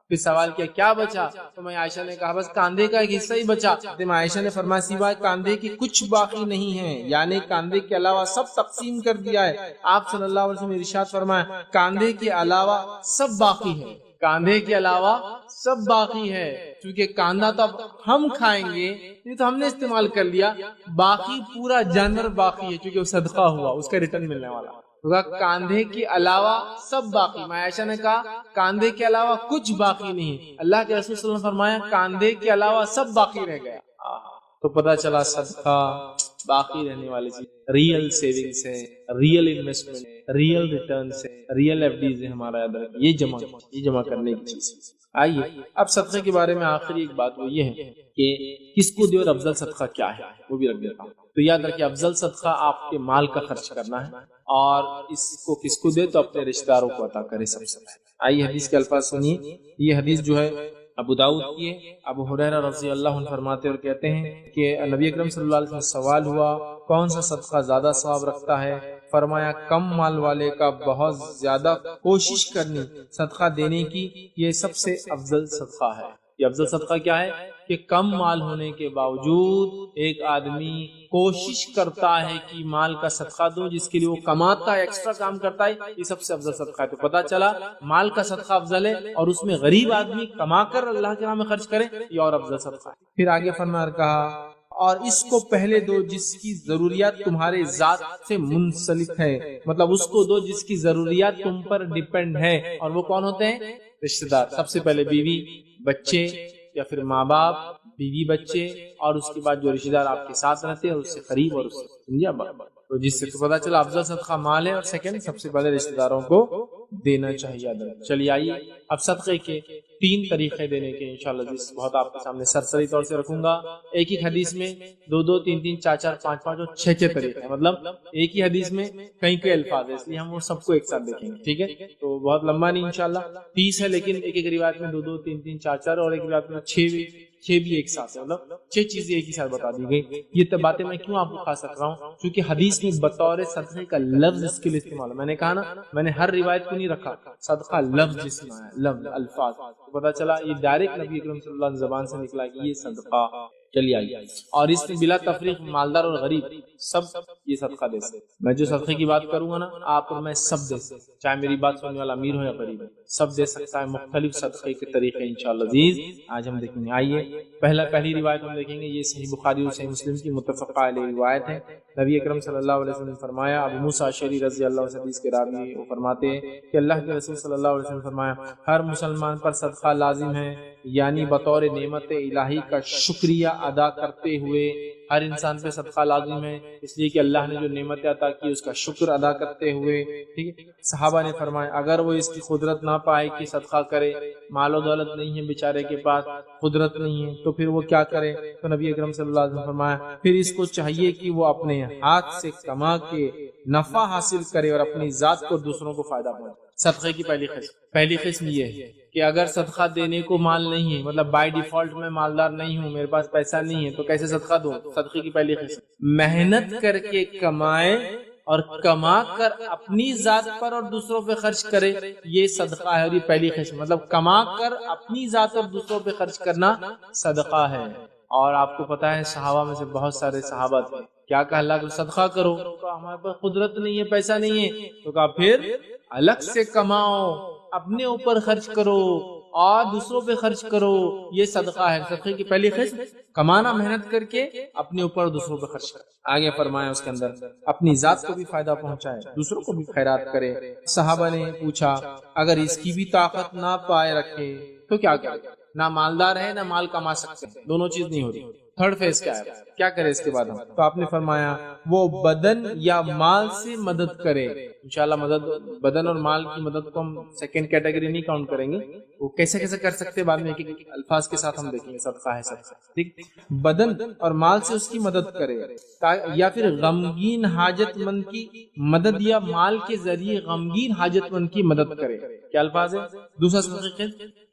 پھر سوال کیا بچا، تو میں عائشہ نے کہا بس کاندھے کا ایک حصہ ہی بچا. تو عائشہ نے فرمایا سوائے کاندھے کی کچھ باقی نہیں ہے، یعنی کاندھے کے علاوہ سب تقسیم کر دیا ہے. آپ صلی اللہ علیہ وسلم نے ارشاد فرمایا کاندھے کے علاوہ سب باقی ہے، کاندھے کے علاوہ سب باقی ہے. کیونکہ کاندھا تو اب ہم کھائیں گے، یہ تو ہم نے استعمال کر لیا، باقی پورا جانور باقی ہے کیونکہ وہ صدقہ ہوا، اس کا ریٹرن ملنے والا. کاندھے کے علاوہ سب باقی. عائشہ نے کہا کاندھے کے علاوہ کچھ باقی نہیں. اللہ کے رسول صلی اللہ علیہ وسلم نے فرمایا کاندھے کے علاوہ سب باقی رہ گیا. تو پتہ چلا صدقہ باقی رہنے والی چیز، ریئل سیونگز ہے، ریئل انویسٹمنٹ، ریئل ریٹرنز ہے، ریئل ایف ڈیز ہے. ہمارا یاد رکھیں یہ جمع کرنے کی چیز. آئیے اب صدقے کے بارے میں آخری ایک بات وہ یہ ہے کہ کس کو دے اور افضل صدقہ کیا ہے وہ بھی رکھ دیتا ہوں. تو یاد رکھیں افضل صدقہ آپ کے مال کا خرچ کرنا ہے، اور اس کو کس کو دے تو اپنے رشتہ داروں کو عطا کرے سب سے پہلے. آئیے حدیث کے الفاظ سنیے. یہ حدیث جو ہے ابو داؤد کی ہے. ابو ہریرہ رضی اللہ عنہ فرماتے اور کہتے ہیں کہ نبی اکرم صلی اللہ علیہ وسلم سے سوال ہوا کون سا صدقہ زیادہ ثواب رکھتا ہے. فرمایا کم مال والے کا بہت زیادہ کوشش کرنی صدقہ دینے کی، یہ سب سے افضل صدقہ ہے. یہ افضل صدقہ کیا ہے کہ کم مال ہونے کے باوجود ایک آدمی کوشش کرتا ہے کہ مال کا صدقہ دو، جس کے لیے وہ کماتا ہے، ایکسٹرا کام کرتا ہے، یہ سب سے افضل صدقہ ہے۔ تو پتہ چلا مال کا صدقہ افضل ہے، اور اس میں غریب آدمی کما کر اللہ کے راہ میں خرچ کرے، یہ اور افضل صدقہ ہے۔ پھر آگے فرمایا کہا اور اس کو پہلے دو جس کی ضروریات تمہارے ذات سے منسلک ہے، مطلب اس کو دو جس کی ضروریات تم پر ڈیپینڈ ہے، اور وہ کون ہوتے ہیں؟ رشتہ دار۔ سب سے پہلے بیوی، بچے یا پھر ماں باپ، بیوی، بچے، اور اس کے بعد جو رشتہ دار آپ کے ساتھ رہتے ہیں اور اس سے قریب، اور اس سے سمجھا بات، تو جس سے پتہ چلا افضل صدقہ مال ہے، اور سیکنڈ سب سے پہلے رشتہ داروں کو دینا چاہیے۔ چلیے آئیے اب صدقے کے 3 طریقے دینے کے انشاءاللہ جس بہت آپ کے سامنے سرسری طور سے رکھوں گا۔ ایک ہی حدیث میں 2 3 4 4 5 اور 6 طریقے ہیں، مطلب ایک ہی حدیث میں کئی الفاظ ہیں، اس لیے ہم وہ سب کو ایک ساتھ دیکھیں گے، ٹھیک ہے؟ تو بہت لمبا نہیں انشاءاللہ، 30 ہے، لیکن ایک روایت میں 2 3 3 4 4 اور ایک روایت میں 6 بھی ایک ساتھ ہے، مطلب 6 چیزیں ایک ہی ساتھ بتا دی گئی۔ یہ باتیں میں کیوں آپ کو خاص رکھ رہا ہوں؟ کیونکہ حدیث میں بطور صدقے کا لفظ اس کے لیے استعمال ہے۔ میں نے کہا نا، میں نے ہر روایت کو نہیں رکھا، صدقہ لفظ جس میں آیا، لفظ الفاظ، تو پتہ چلا یہ ڈائریکٹ نبی اکرم صلی اللہ علیہ وسلم زبان سے نکلا کہ یہ صدقہ۔ چلیے آئیے، اور اس میں بلا تفریق مالدار اور غریب سب یہ صدقہ دے سکتے۔ میں جو صدقے کی بات کروں گا نا، آپ اور میں سب دے سکتے، چاہے میری بات سننے والا امیر ہو یا غریب، سب دے سکتا ہے۔ مختلف صدقے کے طریقے انشاءاللہ عزیز آج ہم دیکھیں گے۔ آئیے پہلی روایت ہم دیکھیں گے، یہ صحیح بخاری اور صحیح مسلم کی متفق علیہ روایت ہے۔ نبی اکرم صلی اللہ علیہ وسلم نے فرمایا، ابو موسیٰ اشعری رضی اللہ عنہ حدیث کے راوی وہ فرماتے ہیں کہ اللہ کے رسول صلی اللہ علیہ وسلم نے فرمایا، ہر مسلمان پر صدقہ لازم ہے، یعنی بطور نعمت الہی کا شکریہ ادا کرتے ہوئے ہر انسان پہ صدقہ لازم ہے، اس لیے کہ اللہ نے جو نعمت عطا کی اس کا شکر ادا کرتے ہوئے، ٹھیک ہے؟ صحابہ نے فرمایا اگر وہ اس کی قدرت نہ پائے کہ صدقہ کرے، مال و دولت نہیں ہے بیچارے کے پاس، قدرت نہیں ہے، تو پھر وہ کیا کرے؟ تو نبی اکرم صلی اللہ علیہ وسلم نے فرمایا پھر اس کو چاہیے کہ وہ اپنے ہاتھ سے کما کے نفع حاصل کرے اور اپنی ذات کو دوسروں کو فائدہ پہنچائے۔ صدقے کی پہلی قسم یہ ہے کہ اگر صدقہ دینے کو مال نہیں ہے، مطلب بائی ڈیفالٹ میں مالدار نہیں ہوں، میرے پاس پیسہ نہیں ہے، تو کیسے صدقہ دوں؟ صدقے کی پہلی قسم محنت کر کے کمائے اور کما کر اپنی ذات پر اور دوسروں پہ خرچ کرے، یہ صدقہ ہے۔ اور یہ پہلی قسم، مطلب کما کر اپنی ذات اور دوسروں پہ خرچ کرنا صدقہ ہے۔ اور آپ کو پتا ہے صحابہ میں سے بہت سارے صحابہ تھے، کیا کہا اللہ کو صدقہ کرو، تو ہمارے پاس قدرت نہیں ہے، پیسہ نہیں ہے، تو کہا پھر الگ سے کماؤ، اپنے اوپر خرچ کرو اور دوسروں پہ خرچ کرو، یہ صدقہ ہے۔ صدقے کی پہلی قسم کمانا، محنت کر کے اپنے اوپر دوسروں پہ خرچ کرے۔ آگے فرمایا اس کے اندر اپنی ذات کو بھی فائدہ پہنچائے، دوسروں کو بھی خیرات کرے۔ صحابہ نے پوچھا اگر اس کی بھی طاقت نہ پائے رکھے تو کیا کرے؟ نہ مالدار ہے نہ مال کما سکتے، دونوں چیز نہیں ہو رہی، تھرڈ فیز کیا ہے؟ کیا کرے اس کے بعد ہم؟ تو آپ نے فرمایا وہ بدن یا مال سے مدد کرے۔ انشاءاللہ مدد، بدن اور مال کی مدد کو ہم سیکنڈ کیٹیگری نہیں کاؤنٹ کریں گے، وہ کیسے کر سکتے بعد میں ایک الفاظ کے ساتھ ہم دیکھیں گے۔ صدقہ ہے صدقہ، ٹھیک؟ بدن اور مال سے اس کی مدد کرے، یا پھر غمگین حاجت مند کی مدد، یا مال کے ذریعے غمگین حاجت مند کی مدد کرے۔ کیا الفاظ ہے؟ دوسرا صدقہ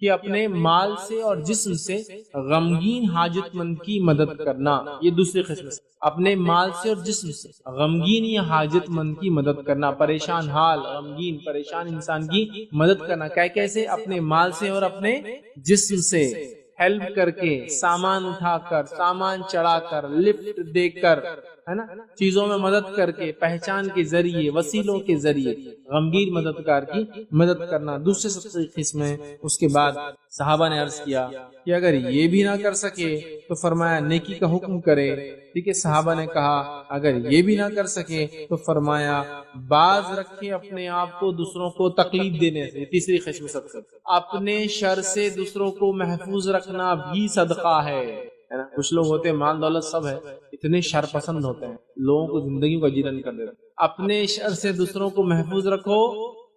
کہ اپنے مال سے اور جسم سے غمگین حاجت مند کی مدد کرنا، یہ دوسری قسم سے اپنے مال سے اور جسم سے غمگین یا حاجت مند کی مدد کرنا، پریشان حال، غمگین پریشان انسان کی مدد کرنا۔ کیسے؟ اپنے مال سے اور اپنے جسم سے، ہیلپ کر کے، سامان اٹھا کر، سامان چڑھا کر، لفٹ دے کر، ہے نا، چیزوں میں مدد کر کے، پہچان کے ذریعے، وسیلوں کے ذریعے غمگین مددگار کی مدد کرنا، دوسرے سب سے قسم ہے۔ اس کے بعد صحابہ نے عرض کیا کہ اگر یہ بھی نہ کر سکے تو فرمایا نیکی کا حکم کرے، ٹھیک ہے؟ صحابہ نے کہا اگر یہ بھی نہ کر سکے تو فرمایا باز رکھے اپنے آپ کو دوسروں کو تکلیف دینے سے، تیسری قسم صدقہ۔ اپنے شر سے دوسروں کو محفوظ رکھنا بھی صدقہ ہے۔ کچھ لوگ ہوتے ہیں مال دولت سب ہے، اتنے شر پسند ہوتے ہیں، لوگوں کو زندگیوں کا جیرن کر دیتے ہیں۔ اپنے شر سے دوسروں کو محفوظ رکھو،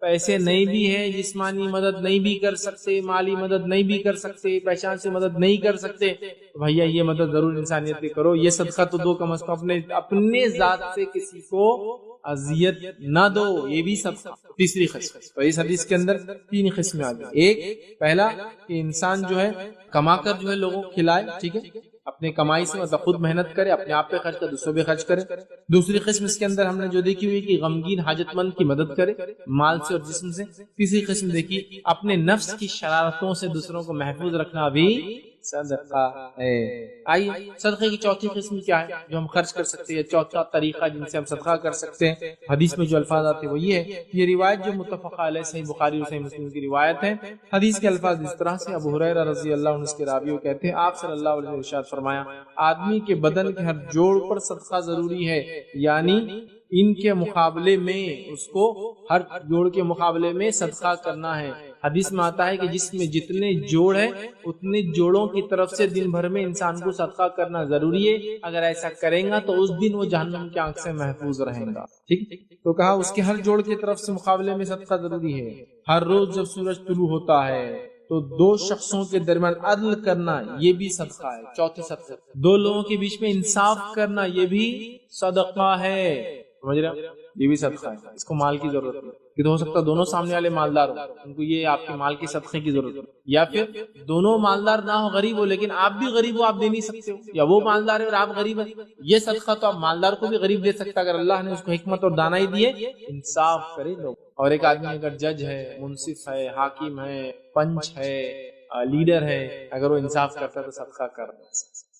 پیسے نہیں بھی ہے، جسمانی مدد نہیں بھی کر سکتے، مالی مدد نہیں بھی کر سکتے، پہچان سے مدد نہیں کر سکتے، تو بھیا یہ مدد ضرور انسانیت کی کرو۔ یہ صدقہ تو دو کم از کم، اپنے ذات سے کسی کو اذیت نہ دو، یہ بھی صدقہ۔ تیسری قسم، تو اس حدیث کے اندر 3 قسمیں آ گئی۔ ایک، پہلا کہ انسان جو ہے کما کر جو ہے لوگوں کو کھلائے، ٹھیک ہے؟ اپنے کمائی سے مطلب خود محنت کرے، اپنے آپ پہ خرچ کرے، دوسروں پہ خرچ کرے۔ دوسری قسم اس کے اندر ہم نے جو دیکھی ہوئی کہ غمگین حاجت مند کی مدد کرے مال سے اور جسم سے۔ تیسری قسم دیکھی اپنے نفس کی شرارتوں سے دوسروں کو محفوظ رکھنا بھی صدقہ ہے۔ آئیے صدقے کی چوتھی قسم کیا ہے جو ہم خرچ کر سکتے ہیں، چوتھا طریقہ جن سے ہم صدقہ کر سکتے ہیں۔ حدیث میں جو الفاظ آتے ہیں وہ یہ ہے، یہ روایت جو متفق علیہ صحیح بخاری اور صحیح مسلم کی روایت ہے۔ حدیث کے الفاظ اس طرح سے، ابو ہریرہ رضی اللہ عنہ اس کے راوی کہتے ہیں آپ صلی اللہ علیہ وسلم نے ارشاد فرمایا آدمی کے بدن کے ہر جوڑ پر صدقہ ضروری ہے، یعنی ان کے مقابلے میں اس کو ہر جوڑ کے مقابلے میں صدقہ کرنا ہے۔ حدیث میں آتا ہے کہ جس میں جتنے جوڑ ہیں اتنے جوڑوں کی طرف سے دن بھر میں انسان کو صدقہ کرنا ضروری ہے، اگر ایسا کرے گا تو اس دن وہ جہنم کی آنکھ سے محفوظ رہے گا۔ ٹھیک، تو کہا اس کے ہر جوڑ کی طرف سے مقابلے میں صدقہ ضروری ہے۔ ہر روز جب سورج طلوع ہوتا ہے تو دو شخصوں کے درمیان عدل کرنا یہ بھی صدقہ ہے، چوتھے صدقہ۔ دو لوگوں کے بیچ میں انصاف کرنا یہ بھی صدقہ ہے، سمجھ رہے ہیں؟ یہ بھی صدقہ ہے، اس کو مال کی ضرورت ہے کہ ہو سکتا ہے دونوں سامنے والے مالدار ہو، ان کو یہ آپ کے مال کے صدقے کی ضرورت ہے، یا پھر دونوں مالدار نہ ہو، غریب ہو لیکن آپ بھی غریب ہو، آپ دے نہیں سکتے ہو، یا وہ مالدار ہے اور آپ غریب ہیں، یہ صدقہ تو آپ مالدار کو بھی غریب دے سکتا اگر اللہ نے اس کو حکمت اور دانائی دیے۔ انصاف کرے لوگ، اور ایک آدمی اگر جج ہے، منصف ہے، حاکم ہے، پنچ ہے، لیڈر ہے، اگر وہ انصاف کرتا ہے تو صدقہ کر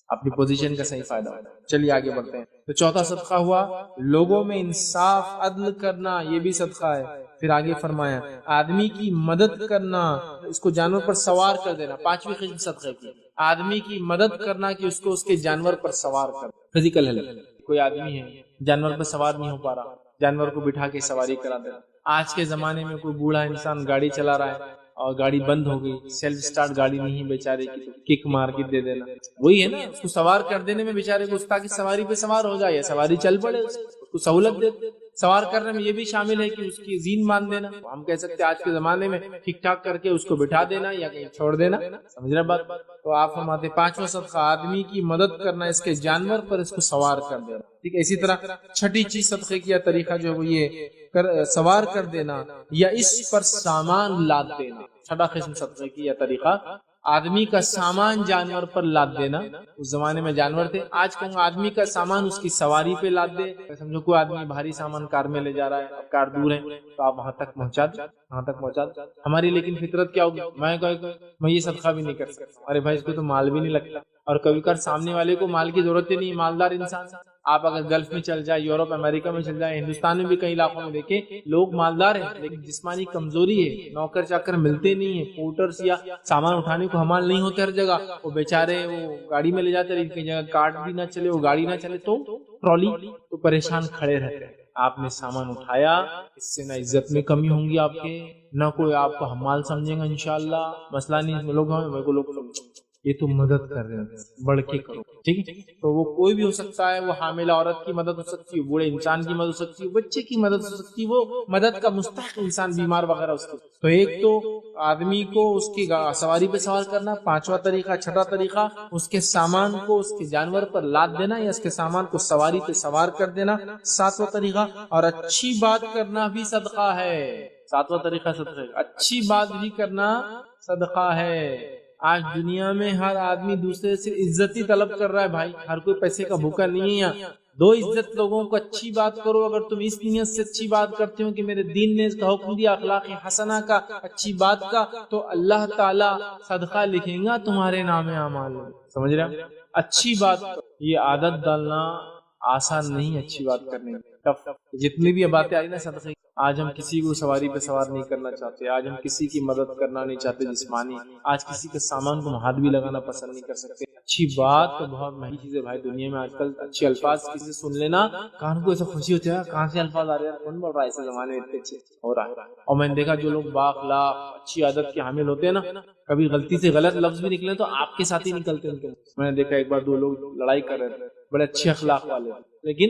اپنی پوزیشن کا صحیح فائدہ ہوتا ہے۔ چلیے آگے بڑھتے ہیں۔ تو چوتھا صدقہ ہوا لوگوں میں انصاف عدل کرنا، یہ بھی صدقہ ہے۔ پھر آگے فرمایا آدمی کی مدد کرنا، اس کو جانور پر سوار کر دینا، پانچویں قسم صدقے کی، آدمی کی مدد کرنا کہ اس کو اس کے جانور پر سوار کر، فزیکل ہیلپ۔ کوئی آدمی ہے جانور پر سوار نہیں ہو پا رہا، جانور کو بٹھا کے سواری کرا دینا۔ آج کے زمانے میں کوئی بوڑھا انسان گاڑی چلا رہا ہے اور گاڑی بند ہو گئی، سیلف سٹارٹ گاڑی نہیں بیچارے کی، تو کک مار کے دے دینا، وہی ہے نا، اس کو سوار کر دینے میں بیچارے کو، تاکہ سواری پہ سوار ہو جائے یا سواری چل پڑے، اس کو سہولت دے۔ سوار کرنے میں یہ بھی شامل ہے کہ اس کی زین باندھ دینا، ہم کہہ سکتے ہیں آج کے زمانے میں ٹھیک ٹھاک کر کے اس کو بٹھا دینا یا کہیں چھوڑ دینا، سمجھ رہے بات؟ تو آپ فرماتے پانچواں صدقہ آدمی کی مدد کرنا، اس کے جانور پر اس کو سوار کر دینا۔ ٹھیک ہے، اسی طرح چھٹی چیز صدقے کی طریقہ جو ہے وہ یہ سوار کر دینا یا اس پر سامان لاد دینا۔ چھٹا قسم صدقے کی یا طریقہ آدمی کا سامان جانور پر لاد دینا۔ اس زمانے میں جانور تھے، آج کہوں آدمی کا سامان اس کی سواری پہ لاد دے۔ سمجھو کوئی آدمی بھاری سامان کار میں لے جا رہا ہے، اب کار دور ہے تو آپ وہاں تک پہنچا دیں، وہاں تک پہنچا دیں۔ ہماری لیکن فطرت کیا ہوگی، میں یہ صدقہ بھی نہیں کر سکتا، ارے بھائی اس کو تو مال بھی نہیں لگتا، اور کبھی کبھار سامنے والے کو مال کی ضرورت ہی نہیں، مالدار انسان۔ آپ اگر گلف میں چل جائے، یورپ امریکہ میں چل جائے، ہندوستان میں بھی کئی علاقوں میں دیکھیں لوگ مالدار ہیں لیکن جسمانی کمزوری ہے، نوکر چاکر ملتے نہیں ہیں، پورٹرز یا سامان اٹھانے کو حمال نہیں ہوتے ہر جگہ، وہ بیچارے وہ گاڑی میں لے جاتے ہیں، کئی جگہ کارٹ بھی نہ چلے، وہ گاڑی نہ چلے تو ٹرالی تو پریشان کھڑے رہتے ہیں۔ آپ نے سامان اٹھایا، اس سے نہ عزت میں کمی ہوں گی آپ کے، نہ کوئی آپ کو حمال سمجھے گا انشاءاللہ، مسئلہ نہیں، لوگ یہ تو مدد کر رہے ہیں، بڑھ کے کرو، ٹھیک ہے؟ تو وہ کوئی بھی ہو سکتا ہے، وہ حاملہ عورت کی مدد ہو سکتی ہے، بوڑھے انسان کی مدد ہو سکتی ہے، بچے کی مدد ہو سکتی ہے، وہ مدد کا مستحق انسان بیمار وغیرہ اس کو۔ تو ایک تو آدمی کو اس کی سواری پہ سوار کرنا، پانچواں طریقہ۔ چھٹا طریقہ اس کے سامان کو اس کے جانور پر لاد دینا یا اس کے سامان کو سواری پہ سوار کر دینا۔ ساتواں طریقہ اور اچھی بات کرنا بھی صدقہ ہے۔ ساتواں طریقہ صدقہ، اچھی بات بھی کرنا صدقہ ہے۔ آج دنیا میں ہر آدمی دوسرے سے عزتی طلب کر رہا ہے بھائی، ہر کوئی پیسے کا بھوکا نہیں ہے۔ دو عزت لوگوں کو اچھی بات کرو، اگر تم اس نیت سے اچھی بات کرتے ہو کہ میرے دین نے اس کا حکم دیا اخلاق حسنہ کا، اچھی بات کا، تو اللہ تعالی صدقہ لکھیں گا تمہارے نام اعمال میں، سمجھ رہے ہیں؟ اچھی بات، یہ عادت ڈالنا آسان نہیں، اچھی بات کرنے میں ٹف۔ جتنی بھی باتیں آئی نا صدقے، آج ہم کسی کو سواری پہ سوار نہیں کرنا چاہتے، آج ہم کسی کی مدد کرنا نہیں چاہتے جسمانی، آج کسی کے سامان کو ہاتھ بھی لگانا پسند نہیں کر سکتے۔ اچھی بات تو بہت مہنگی چیز ہے بھائی دنیا میں، آج کل اچھے الفاظ کسی سے سن لینا کان کو ایسا خوشی ہوتی ہے، کہاں سے الفاظ آ رہے ہیں، کون بول رہا ہے، ایسے زمانے میں اتنے اچھے ہو رہا ہے۔ اور میں نے دیکھا جو لوگ بااخلاق اچھی عادت کے حامل ہوتے ہیں نا، کبھی غلطی سے غلط لفظ بھی نکلے تو آپ کے ساتھ ہی نکلتے ہیں۔ میں نے دیکھا ایک بار دو لوگ لڑائی کر رہے تھے، بڑے اچھے اخلاق والے، لیکن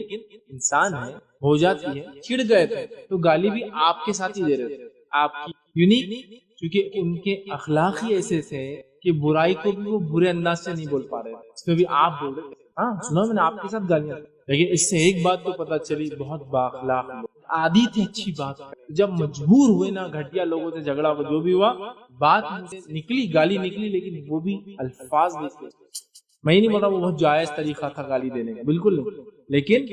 انسان ہے، ہو جاتی ہے، چڑ گئے تھے تو گالی بھی آپ کے ساتھ ہی دے رہے تھے، آپ کی یونیک، کیونکہ ان کے اخلاق ہی ایسے تھے کہ برائی کو بھی وہ برے انداز سے نہیں بول پا رہے تھے، اس میں بھی آپ بول رہے تھے، ہاں سنا میں نے آپ کے ساتھ گالیاں، لیکن اس سے ایک بات تو پتا چلی، بہت بااخلاق لوگ، عادی تھے اچھی بات، جب مجبور ہوئے نا گھٹیا لوگوں سے جھگڑا ہو، جو بھی ہوا، بات نکلی، گالی نکلی، لیکن وہ بھی الفاظ نکلے، میں ہی نہیں بول رہا وہ بہت جائز طریقہ تھا گالی دینے کا، بالکل نہیں، لیکن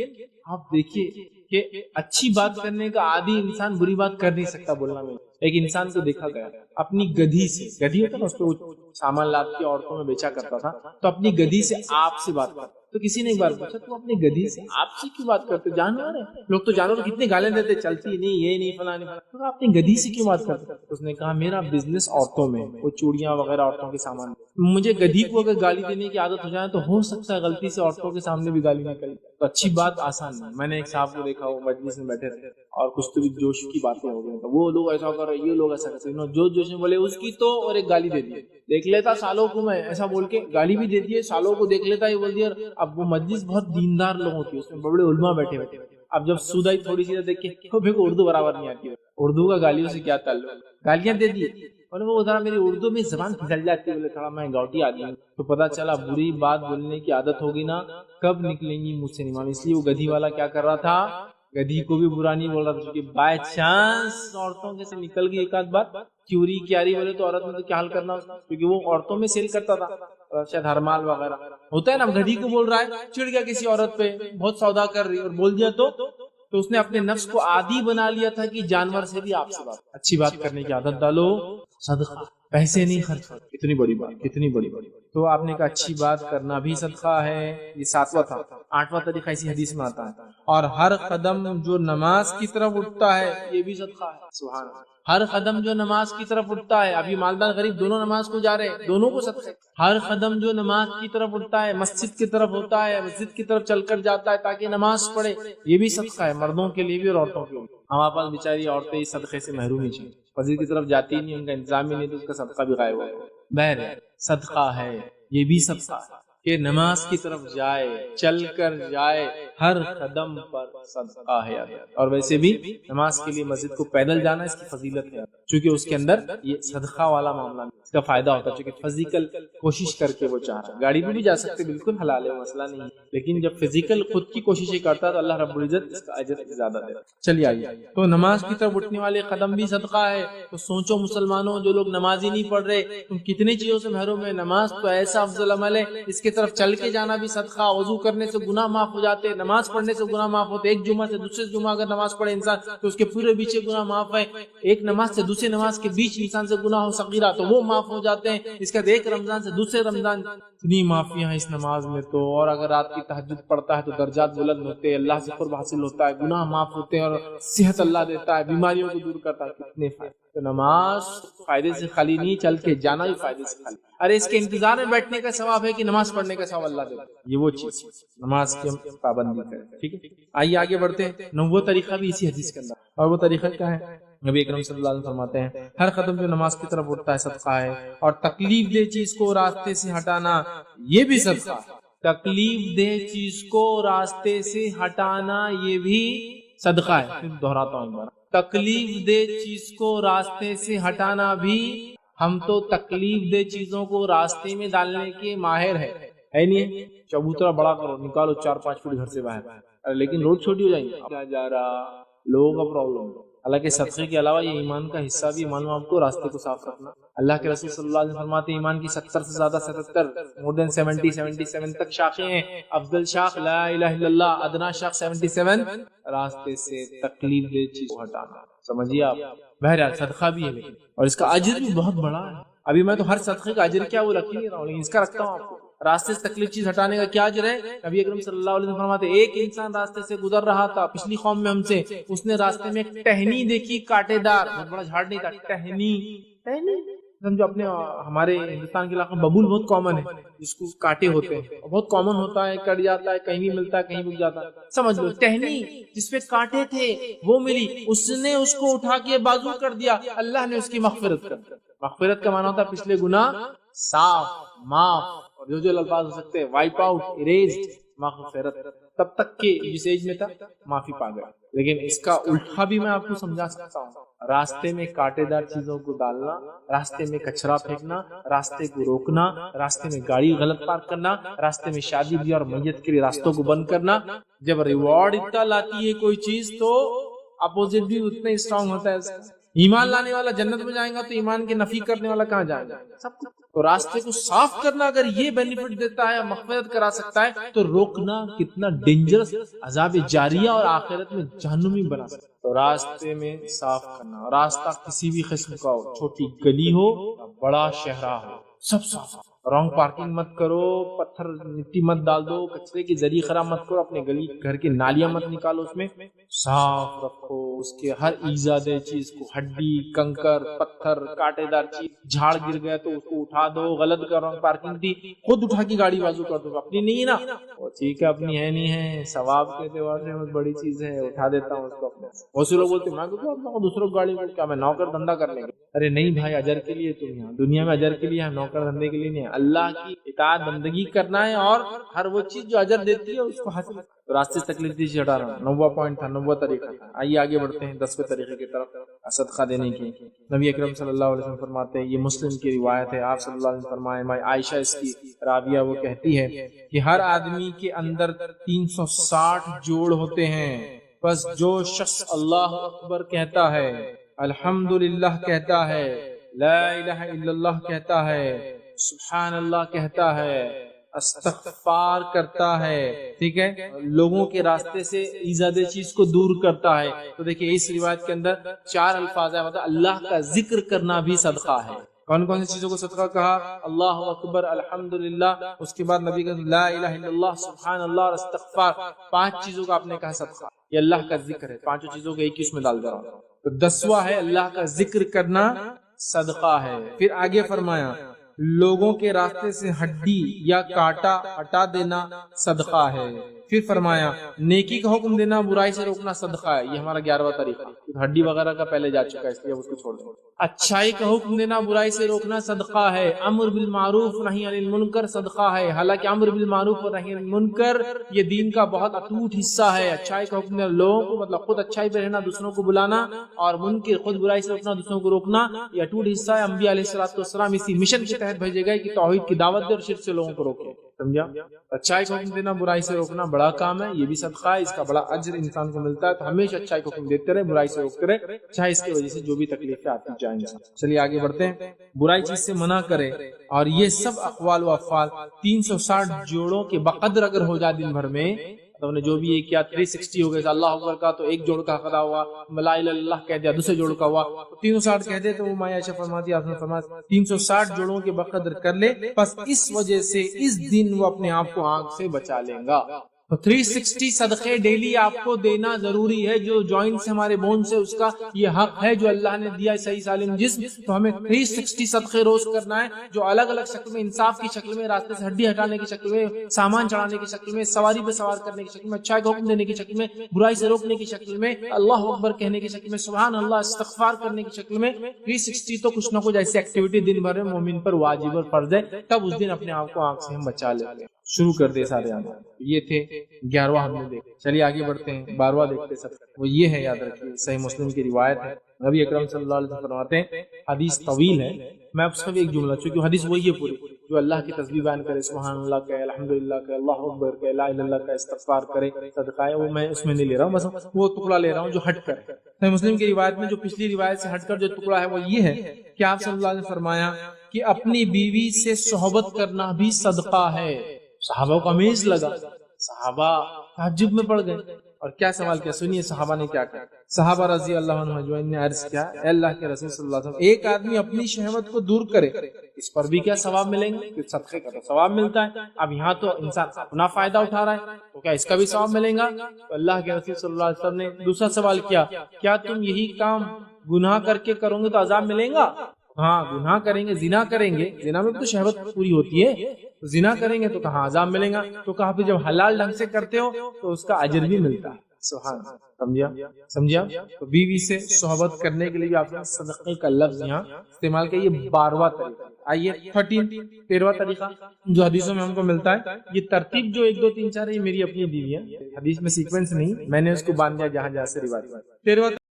آپ دیکھیے کہ اچھی بات کرنے کا عادی انسان بری بات کر نہیں سکتا بولنا میں۔ ایک انسان کو دیکھا گیا اپنی گدھی سے، گدھی ہوتا نا اس پہ وہ سامان لاد کے عورتوں میں بیچا کرتا تھا، تو اپنی گدھی سے آپ سے بات کرتا، تو کسی نے ایک بار پوچھا تو اپنی گدھی سے آپ سے کیوں بات کرتے؟ جانور ہے، لوگ تو جانور کتنے گالیں دیتے، چلتی نہیں، یہ نہیں، فلاں نہیں، تو آپ اپنی گدھی سے کیوں بات کرتے؟ اس نے کہا میرا بزنس عورتوں میں، وہ چوڑیاں وغیرہ عورتوں کے سامان، مجھے گدھی کو اگر گالی دینے کی عادت ہو جائے تو ہو سکتا ہے غلطی سے عورتوں کے سامنے بھی گالی نکل، تو اچھی بات آسان نہیں۔ میں نے ایک صاحب کو دیکھا، وہ مجلس میں بیٹھے تھے اور کچھ تو بھی جوش کی باتیں ہو گئی، وہ لوگ ایسا کر رہے، یہ لوگ ایسا کرتے، جوش میں بولے اس کی تو، اور ایک گالی دے دی، دیکھ لیتا سالوں کو میں، ایسا بول کے گالی بھی دے دی، سالوں کو دیکھ لیتا، یہ بول دیا۔ اب وہ مجلس بہت دیندار لوگوں کی، اس میں بڑے علماء بیٹھے ہوئے، اب جب سودائی تھوڑی سی دیکھ کے کو اردو برابر نہیں آتی، اردو کا گالیوں سے کیا تعلق، گالیاں دے دی، اور وہ ذرا میری اردو میں زبان پھسل جاتی ہے، بولے تھوڑا میں گاؤٹی آدمی ہوں، تو پتا چلا بری بات بولنے کی عادت ہوگی نا، کب نکلیں گی منہ سے نہیں معلوم۔ اس لیے وہ گدھی والا کیا کر رہا تھا، گدھی کو بھی برا نہیں بول رہا تھا، کیونکہ بائی چانس عورتوں کے سے نکل گئی ایک آدھ بات، چوری کیاری بولے تو عورت میں تو کیا حل کرنا اس کا، کیونکہ وہ عورتوں میں سیل کرتا تھا، شاید ہر مال وغیرہ ہوتا ہے نا، گدھی کو بول رہا ہے، چڑ گیا کسی عورت پہ، بہت سودا کر رہی اور بول دیا تو اس نے اپنے نفس کو عادی بنا لیا تھا کہ جانور سے بھی آپ سے بات، اچھی بات کرنے کی عادت ڈالو، صدقہ، پیسے نہیں خرچ کرو، کتنی بڑی بات، کتنی بڑی بات۔ تو آپ نے کہا اچھی بات کرنا بھی صدقہ ہے، یہ 7واں تھا۔ 8واں طریقہ اسی حدیث میں آتا ہے، اور ہر قدم جو نماز کی طرف اٹھتا ہے یہ بھی صدقہ ہے، سبحان اللہ، ہر قدم جو نماز کی طرف اٹھتا ہے، ابھی مالدار غریب دونوں نماز کو جا رہے ہیں، دونوں کو صدقہ، ہر قدم جو نماز کی طرف اٹھتا ہے، مسجد کی طرف ہوتا ہے، مسجد کی طرف چل کر جاتا ہے تاکہ نماز پڑھے، یہ بھی صدقہ ہے، مردوں کے لیے بھی اور عورتوں کے لیے۔ ہمارے پاس بیچاری عورتیں اس صدقے سے محروم ہی ہیں، مسجد کی طرف جاتی ہی نہیں، ان کا انتظام ہی نہیں، تو اس کا صدقہ بھی غائب ہو گیا۔ بہر صدقہ ہے، یہ بھی صدقہ ہے کہ نماز کی طرف جائے، چل کر جائے، ہر قدم پر صدقہ ہے۔ اور ویسے بھی نماز کے لیے مسجد کو پیدل جانا اس کی فضیلت ہے، چونکہ اس کے اندر یہ صدقہ والا معاملہ نہیں، اس کا فائدہ ہوتا ہے، چونکہ فزیکل کوشش کر کے وہ چاہ رہا ہے، گاڑی میں بھی جا سکتے، بالکل حلال ہے، مسئلہ نہیں ہے، لیکن جب فزیکل خود کی کوششیں کرتا ہے تو اللہ رب العزت اس کا اجر زیادہ دے۔ چلیے آئیے، تو نماز کی طرف اٹھنے والے قدم بھی صدقہ ہے۔ تو سوچو مسلمانوں، جو لوگ نماز ہی نہیں پڑھ رہے، تم کتنی چیزوں سے محروم ہے۔ نماز تو ایسا افضل عمل ہے، اس کی طرف چل کے جانا بھی صدقہ، وضو کرنے سے گناہ معاف ہو جاتے، نماز پڑھنے سے گناہ معاف ہوتے، ایک جمعہ سے دوسرے جمعہ اگر نماز پڑھے انسان تو اس کے پورے بیچ گناہ معاف ہے، ایک نماز سے دوسرے نماز کے بیچ انسان سے گناہ ہو صغیرہ تو وہ معاف ہو جاتے ہیں، اس کا ایک رمضان سے دوسرے رمضان، اتنی معافیاں اس نماز میں تو، اور اگر رات کی تہجد پڑھتا ہے تو درجات بلند ہوتے ہیں، اللہ سے قرب حاصل ہوتا ہے، گناہ معاف ہوتے ہیں، اور صحت اللہ دیتا ہے، بیماریوں کو دور کرتا ہے، کتنے فائدے۔ تو نماز فائدے سے خالی نہیں، چل کے جانا بھی فائدے سے خالی، ارے اس کے انتظار میں بیٹھنے کا ثواب ہے کہ نماز پڑھنے کا ثواب اللہ دیتا ہے، یہ وہ چیز نماز کی ہم پابندی کریں، ٹھیک ہے۔ آئیے آگے بڑھتے ہیں، نوواں طریقہ بھی اسی حدیث کے اندر، اور وہ طریقہ کیا ہے؟ نبی اکرم صلی اللہ علیہ وسلم فرماتے ہیں ہر قدم جو نماز کی طرف اٹھتا ہے صدقہ ہے، اور تکلیف دہ چیز کو راستے سے ہٹانا یہ بھی صدقہ ہے، تکلیف دہ چیز کو راستے سے ہٹانا یہ بھی صدقہ ہے۔ پھر دہراتا ہوں ایک بار، تکلیف دہ چیز کو راستے سے ہٹانا بھی، ہم تو تکلیف دہ چیزوں کو راستے میں ڈالنے کے ماہر ہے نہیں، چبوترا بڑا کرو، نکالو 4-5 فٹ گھر سے باہر، لیکن روڈ چھوٹی ہو جائیں گی، کیا جا رہا، لوگوں کا پرابلم۔ حالانکہ صدقے کے علاوہ یہ ایمان کا حصہ بھی، معلوم آپ کو، راستے کو صاف رکھنا۔ اللہ کے رسول صلی اللہ علیہ وسلم فرماتے ہیں ایمان کی 70 سے زیادہ 77 تک شاخیں ہیں، افضل شاخ لا الہ الا اللہ، ادنا شاخ 77 راستے سے تکلیف دہ چیز کو ہٹانا، سمجھیے آپ۔ بہرحال صدقہ بھی ہے، لیکن اور اس کا اجر بھی بہت بڑا ہے۔ ابھی میں تو ہر صدقے کا اجر کیا وہ رکھ نہیں رہا ہوں، لیکن اس کا رکھتا ہوں آپ کو۔ راستے سے تکلیف چیز ہٹانے کا کیا اجر ہے؟ نبی اکرم صلی اللہ علیہ وسلم فرماتے ہیں ایک انسان راستے سے گزر رہا تھا، پچھلی قوم میں ہم سے، اس نے راستے میں ایک ٹہنی دیکھی، کانٹے دار، بہت بڑا جھاڑ نہیں تھا، ٹہنی جو اپنے ہمارے ہندوستان کے علاقے میں ببول بہت کامن ہے، جس کو کانٹے ہوتے ہیں، بہت کامن ہوتا ہے، کٹ جاتا ہے، کہیں بھی ملتا ہے، کہیں بھی جاتا ہے، سمجھ لو ٹہنی جس پہ کانٹے تھے وہ ملی، اس نے اس کو اٹھا کے بازو کر دیا، اللہ نے اس کی مغفرت کر دی۔ مغفرت کا معنی ہوتا ہے پچھلے گناہ صاف، معاف، اور جو الفاظ ہو سکتے ہیں وائپ آؤٹ، اریزڈ، مغفرت، تب تک کہ جس ایج میں تھا معافی پا گیا۔ لیکن اس کا الٹا بھی میں آپ کو سمجھا سکتا ہوں، راستے میں کانٹے دار چیزوں کو ڈالنا، راستے میں کچرا پھینکنا، راستے کو روکنا، راستے میں گاڑی غلط پارک کرنا، راستے میں شادی بیاہ اور میت کے لیے راستوں کو بند کرنا، جب ریوارڈ اتنا لاتی ہے کوئی چیز تو اپوزٹ بھی اتنا ہی اسٹرانگ ہوتا ہے۔ ایمان لانے والا جنت میں جائے گا تو ایمان کے نفی کرنے والا کہاں جائے گا؟ سب کچھ تو راستے کو صاف کرنا اگر یہ بینیفٹ دیتا ہے، مغفرت کرا سکتا ہے، تو روکنا کتنا ڈینجرس، عذاب جاریہ اور آخرت میں جہنمی بنا سکتا ہے۔ تو راستے میں صاف کرنا، راستہ کسی بھی قسم کا ہو، چھوٹی گلی ہو بڑا شہرہ ہو، سب صاف۔ رانگ پارکنگ مت کرو، پتھر مٹی مت ڈال دو، کچرے کی ذریعہ خراب مت کرو، اپنے گلی گھر کی نالیاں مت نکالو، اس میں صاف رکھو، اس کے ہر ایجادہ چیز کو، ہڈی، کنکر، پتھر، کانٹے دار چیز، جھاڑ گر گیا تو اس کو اٹھا دو، غلط کر رانگ پارکنگ تھی خود اٹھا کے گاڑی بازو کر دو، اپنی نہیں ہے نا، وہ ٹھیک ہے اپنی ہے نہیں ہے، ثواب کے اعتبار سے بہت بڑی چیز ہے، اٹھا دیتا ہوں اس کو اپنے۔ بہت سے لوگ بولتے ہیں میں دوسروں کی گاڑی میں کیا میں نوکر دھندا کر لیں گے؟ ارے نہیں بھائی، اجر کے لیے تم یہاں دنیا میں اجر کے لیے ہے، نوکر دھندے کے لیے نہیں ہے۔ اللہ کی اطاعت بندگی کرنا ہے اور ہر وہ چیز جو اجر دیتی ہے اس کو حاصل۔ تو راستے سے تکلیف دیجیے ہٹا رہا ہوں، 90 پوائنٹ تھا، 90 طریقہ تھا۔ آئیے آگے بڑھتے ہیں 10ویں طریقے کی طرف، صدقہ دینے کی۔ نبی اکرم صلی اللہ علیہ وسلم فرماتے ہیں، یہ مسلم کی روایت ہے، آپ صلی اللہ علیہ وسلم فرمائے، میں عائشہ اس کی راویہ، وہ کہتی ہے کہ ہر آدمی کے اندر 360 جوڑ ہوتے ہیں، بس جو شخص اللہ اکبر کہتا ہے، الحمدللہ کہتا ہے، لا الہ الا اللہ کہتا ہے، سبحان اللہ کہتا ہے، استغفار کرتا ہے، ٹھیک ہے، لوگوں کے راستے سے ایجادہ چیز کو دور کرتا ہے۔ تو دیکھیں اس روایت کے اندر 4 الفاظ ہیں، مطلب اللہ کا ذکر کرنا بھی صدقہ ہے۔ کون کون سی چیزوں کو صدقہ کہا؟ اللہ اکبر، الحمدللہ، اس کے بعد نبی کا لا الہ الا اللہ، سبحان اللہ اور استغفار، 5 چیزوں کا آپ نے کہا صدقہ۔ یہ اللہ کا ذکر ہے، 5 چیزوں کو ایک ہی اس میں ڈال دے رہا ہوں۔ تو 10واں ہے اللہ کا ذکر کرنا صدقہ ہے۔ پھر آگے فرمایا لوگوں کے راستے سے ہڈی یا کانٹا ہٹا دینا صدقہ ہے۔ پھر فرمایا نیکی کا حکم دینا، برائی سے روکنا صدقہ ہے۔ یہ ہمارا 11واں طریقہ، ہڈی وغیرہ کا پہلے جا چکا ہے اس لیے اس کو چھوڑ دو۔ اچھائی کا حکم دینا، برائی سے روکنا صدقہ ہے۔ امر بالمعروف نہی عن المنکر صدقہ ہے۔ حالانکہ امر بالمعروف اور نہی عن المنکر یہ دین کا بہت اٹوٹ حصہ ہے۔ اچھائی کا حکم دینا، لوگوں کو مطلب خود اچھائی پہ رہنا، دوسروں کو بلانا، اور منکر خود برائی سے روکنا، دوسروں کو روکنا، یہ اٹوٹ حصہ ہے۔ انبیاء علیہ السلام اسی مشن کے تحت بھیجے گئے کہ توحید کی دعوت دے اور شرک سے لوگوں کو روکے، سمجھا؟ اچھائی کا حکم دینا، برائی سے روکنا بڑا کام ہے، یہ بھی صدقہ ہے، اس کا بڑا اجر انسان کو ملتا ہے۔ تو ہمیشہ اچھائی کا حکم دیتے رہے، برائی سے روکتے رہے، چاہے اس کی وجہ سے جو بھی تکلیفیں آتی جائیں انسان۔ چلیے آگے بڑھتے ہیں، برائی چیز سے منع کرے، اور یہ سب اقوال و افعال 360 جوڑوں کے بقدر اگر ہو جائے دن بھر میں، تو انہیں جو بھی یہ کیا 360 ہو گئے، اللہ اکبر کا تو ایک جوڑ کا ادا ہوا، لا الہ الا اللہ کہہ دیا دوسرے جوڑ کا ہوا، 360 کہہ دے تو وہ مایا عائشہ فرماتی ہے، آپ نے فرمایا 360 جوڑوں کے بقدر کر لے، بس اس وجہ سے اس دن وہ اپنے آپ کو آنکھ سے بچا لیں گا۔ تو 360 صدقے ڈیلی آپ کو دینا ضروری ہے، جو جوائنٹ سے ہمارے بون سے اس کا یہ حق ہے جو اللہ نے دیا ہے صحیح سالم جسم، تو ہمیں 360 صدقے روز کرنا ہے، جو الگ الگ شکل میں، انصاف کی شکل میں، راستے سے ہڈی ہٹانے کی شکل میں، سامان چڑھانے کی شکل میں، سواری پہ سوار کرنے کی شکل میں، اچھائی کا حکم دینے کی شکل میں، برائی سے روکنے کی شکل میں، اللہ اکبر کہنے کی شکل میں، سبحان اللہ استغفار کرنے کی شکل میں۔ 360 تو کچھ نہ کچھ ایسی ایکٹیویٹی دن بھر میں مومن پر واجب اور فرض ہے، تب اس دن اپنے آپ کو آنکھ سے ہم بچا لیتے ہیں۔ شروع کر دے سارے آنے، یہ تھے 11واں ہم نے دیکھا۔ چلیے آگے بڑھتے ہیں، 12واں دیکھتے سب، وہ یہ ہے، یاد رکھیے صحیح مسلم کی روایت ہے، نبی اکرم صلی اللہ علیہ وسلم فرماتے ہیں، حدیث طویل ہے، میں آپ سے ایک جملہ، چونکہ حدیث وہی ہے پوری، جو اللہ کی تسبیح بیان کرے، سبحان اللہ کہے، الحمدللہ کہے، اللہ اکبر کہے، لا الہ الا اللہ کہے، استغفار کرے، صدقہ ہے، وہ میں اس میں نہیں لے رہا ہوں، بس وہ ٹکڑا لے رہا ہوں جو ہٹ کر ہے۔ صحیح مسلم کی روایت میں جو پچھلی روایت سے ہٹ کر جو ٹکڑا ہے وہ یہ ہے کہ آپ صلی اللہ علیہ وسلم فرمایا کہ اپنی بیوی سے صحبت کرنا بھی صدقہ ہے۔ صحابہ کو امیز لگا، صحابہ تعجب میں پڑ گئے، اور کیا سوال کیا؟ سنیے صحابہ نے کیا کہا۔ صحابہ رضی اللہ عنہ اجمعین نے عرض کیا، اے اللہ کے رسول صلی اللہ علیہ وسلم، ایک آدمی اپنی شہوت کو دور کرے، اس پر بھی کیا ثواب ملیں گے؟ کہ صدقے کا تو ثواب ملتا ہے، اب یہاں تو انسان اپنا فائدہ اٹھا رہا ہے، تو کیا اس کا بھی ثواب ملے گا؟ تو اللہ کے رسول صلی اللہ علیہ وسلم نے دوسرا سوال کیا، کیا تم یہی کام گناہ کر کے کرو گے تو عذاب ملے گا؟ ہاں، گناہ کریں گے، زنا کریں گے، زنا میں تو شہوت پوری ہوتی ہے، زنا کریں گے تو کہاں عذاب ملے گا؟ تو کہا پھر جب حلال ڈھنگ سے کرتے ہو تو اس کا اجر بھی ملتا ہے۔ سبحان اللہ، سمجھا؟ تو بیوی سے صحبت کرنے کے لیے آپ نے صدقے کا لفظ یہاں استعمال کیا، یہ 12واں طریقہ۔ آئیے 13واں طریقہ جو حدیثوں میں ہم کو ملتا ہے، یہ ترتیب جو 1 2 3 4 ہے، یہ میری اپنی بیوی ہے، حدیث میں سیکوینس نہیں، میں نے اس کو باندھ دیا جہاں جہاں سے روایت۔ 13واں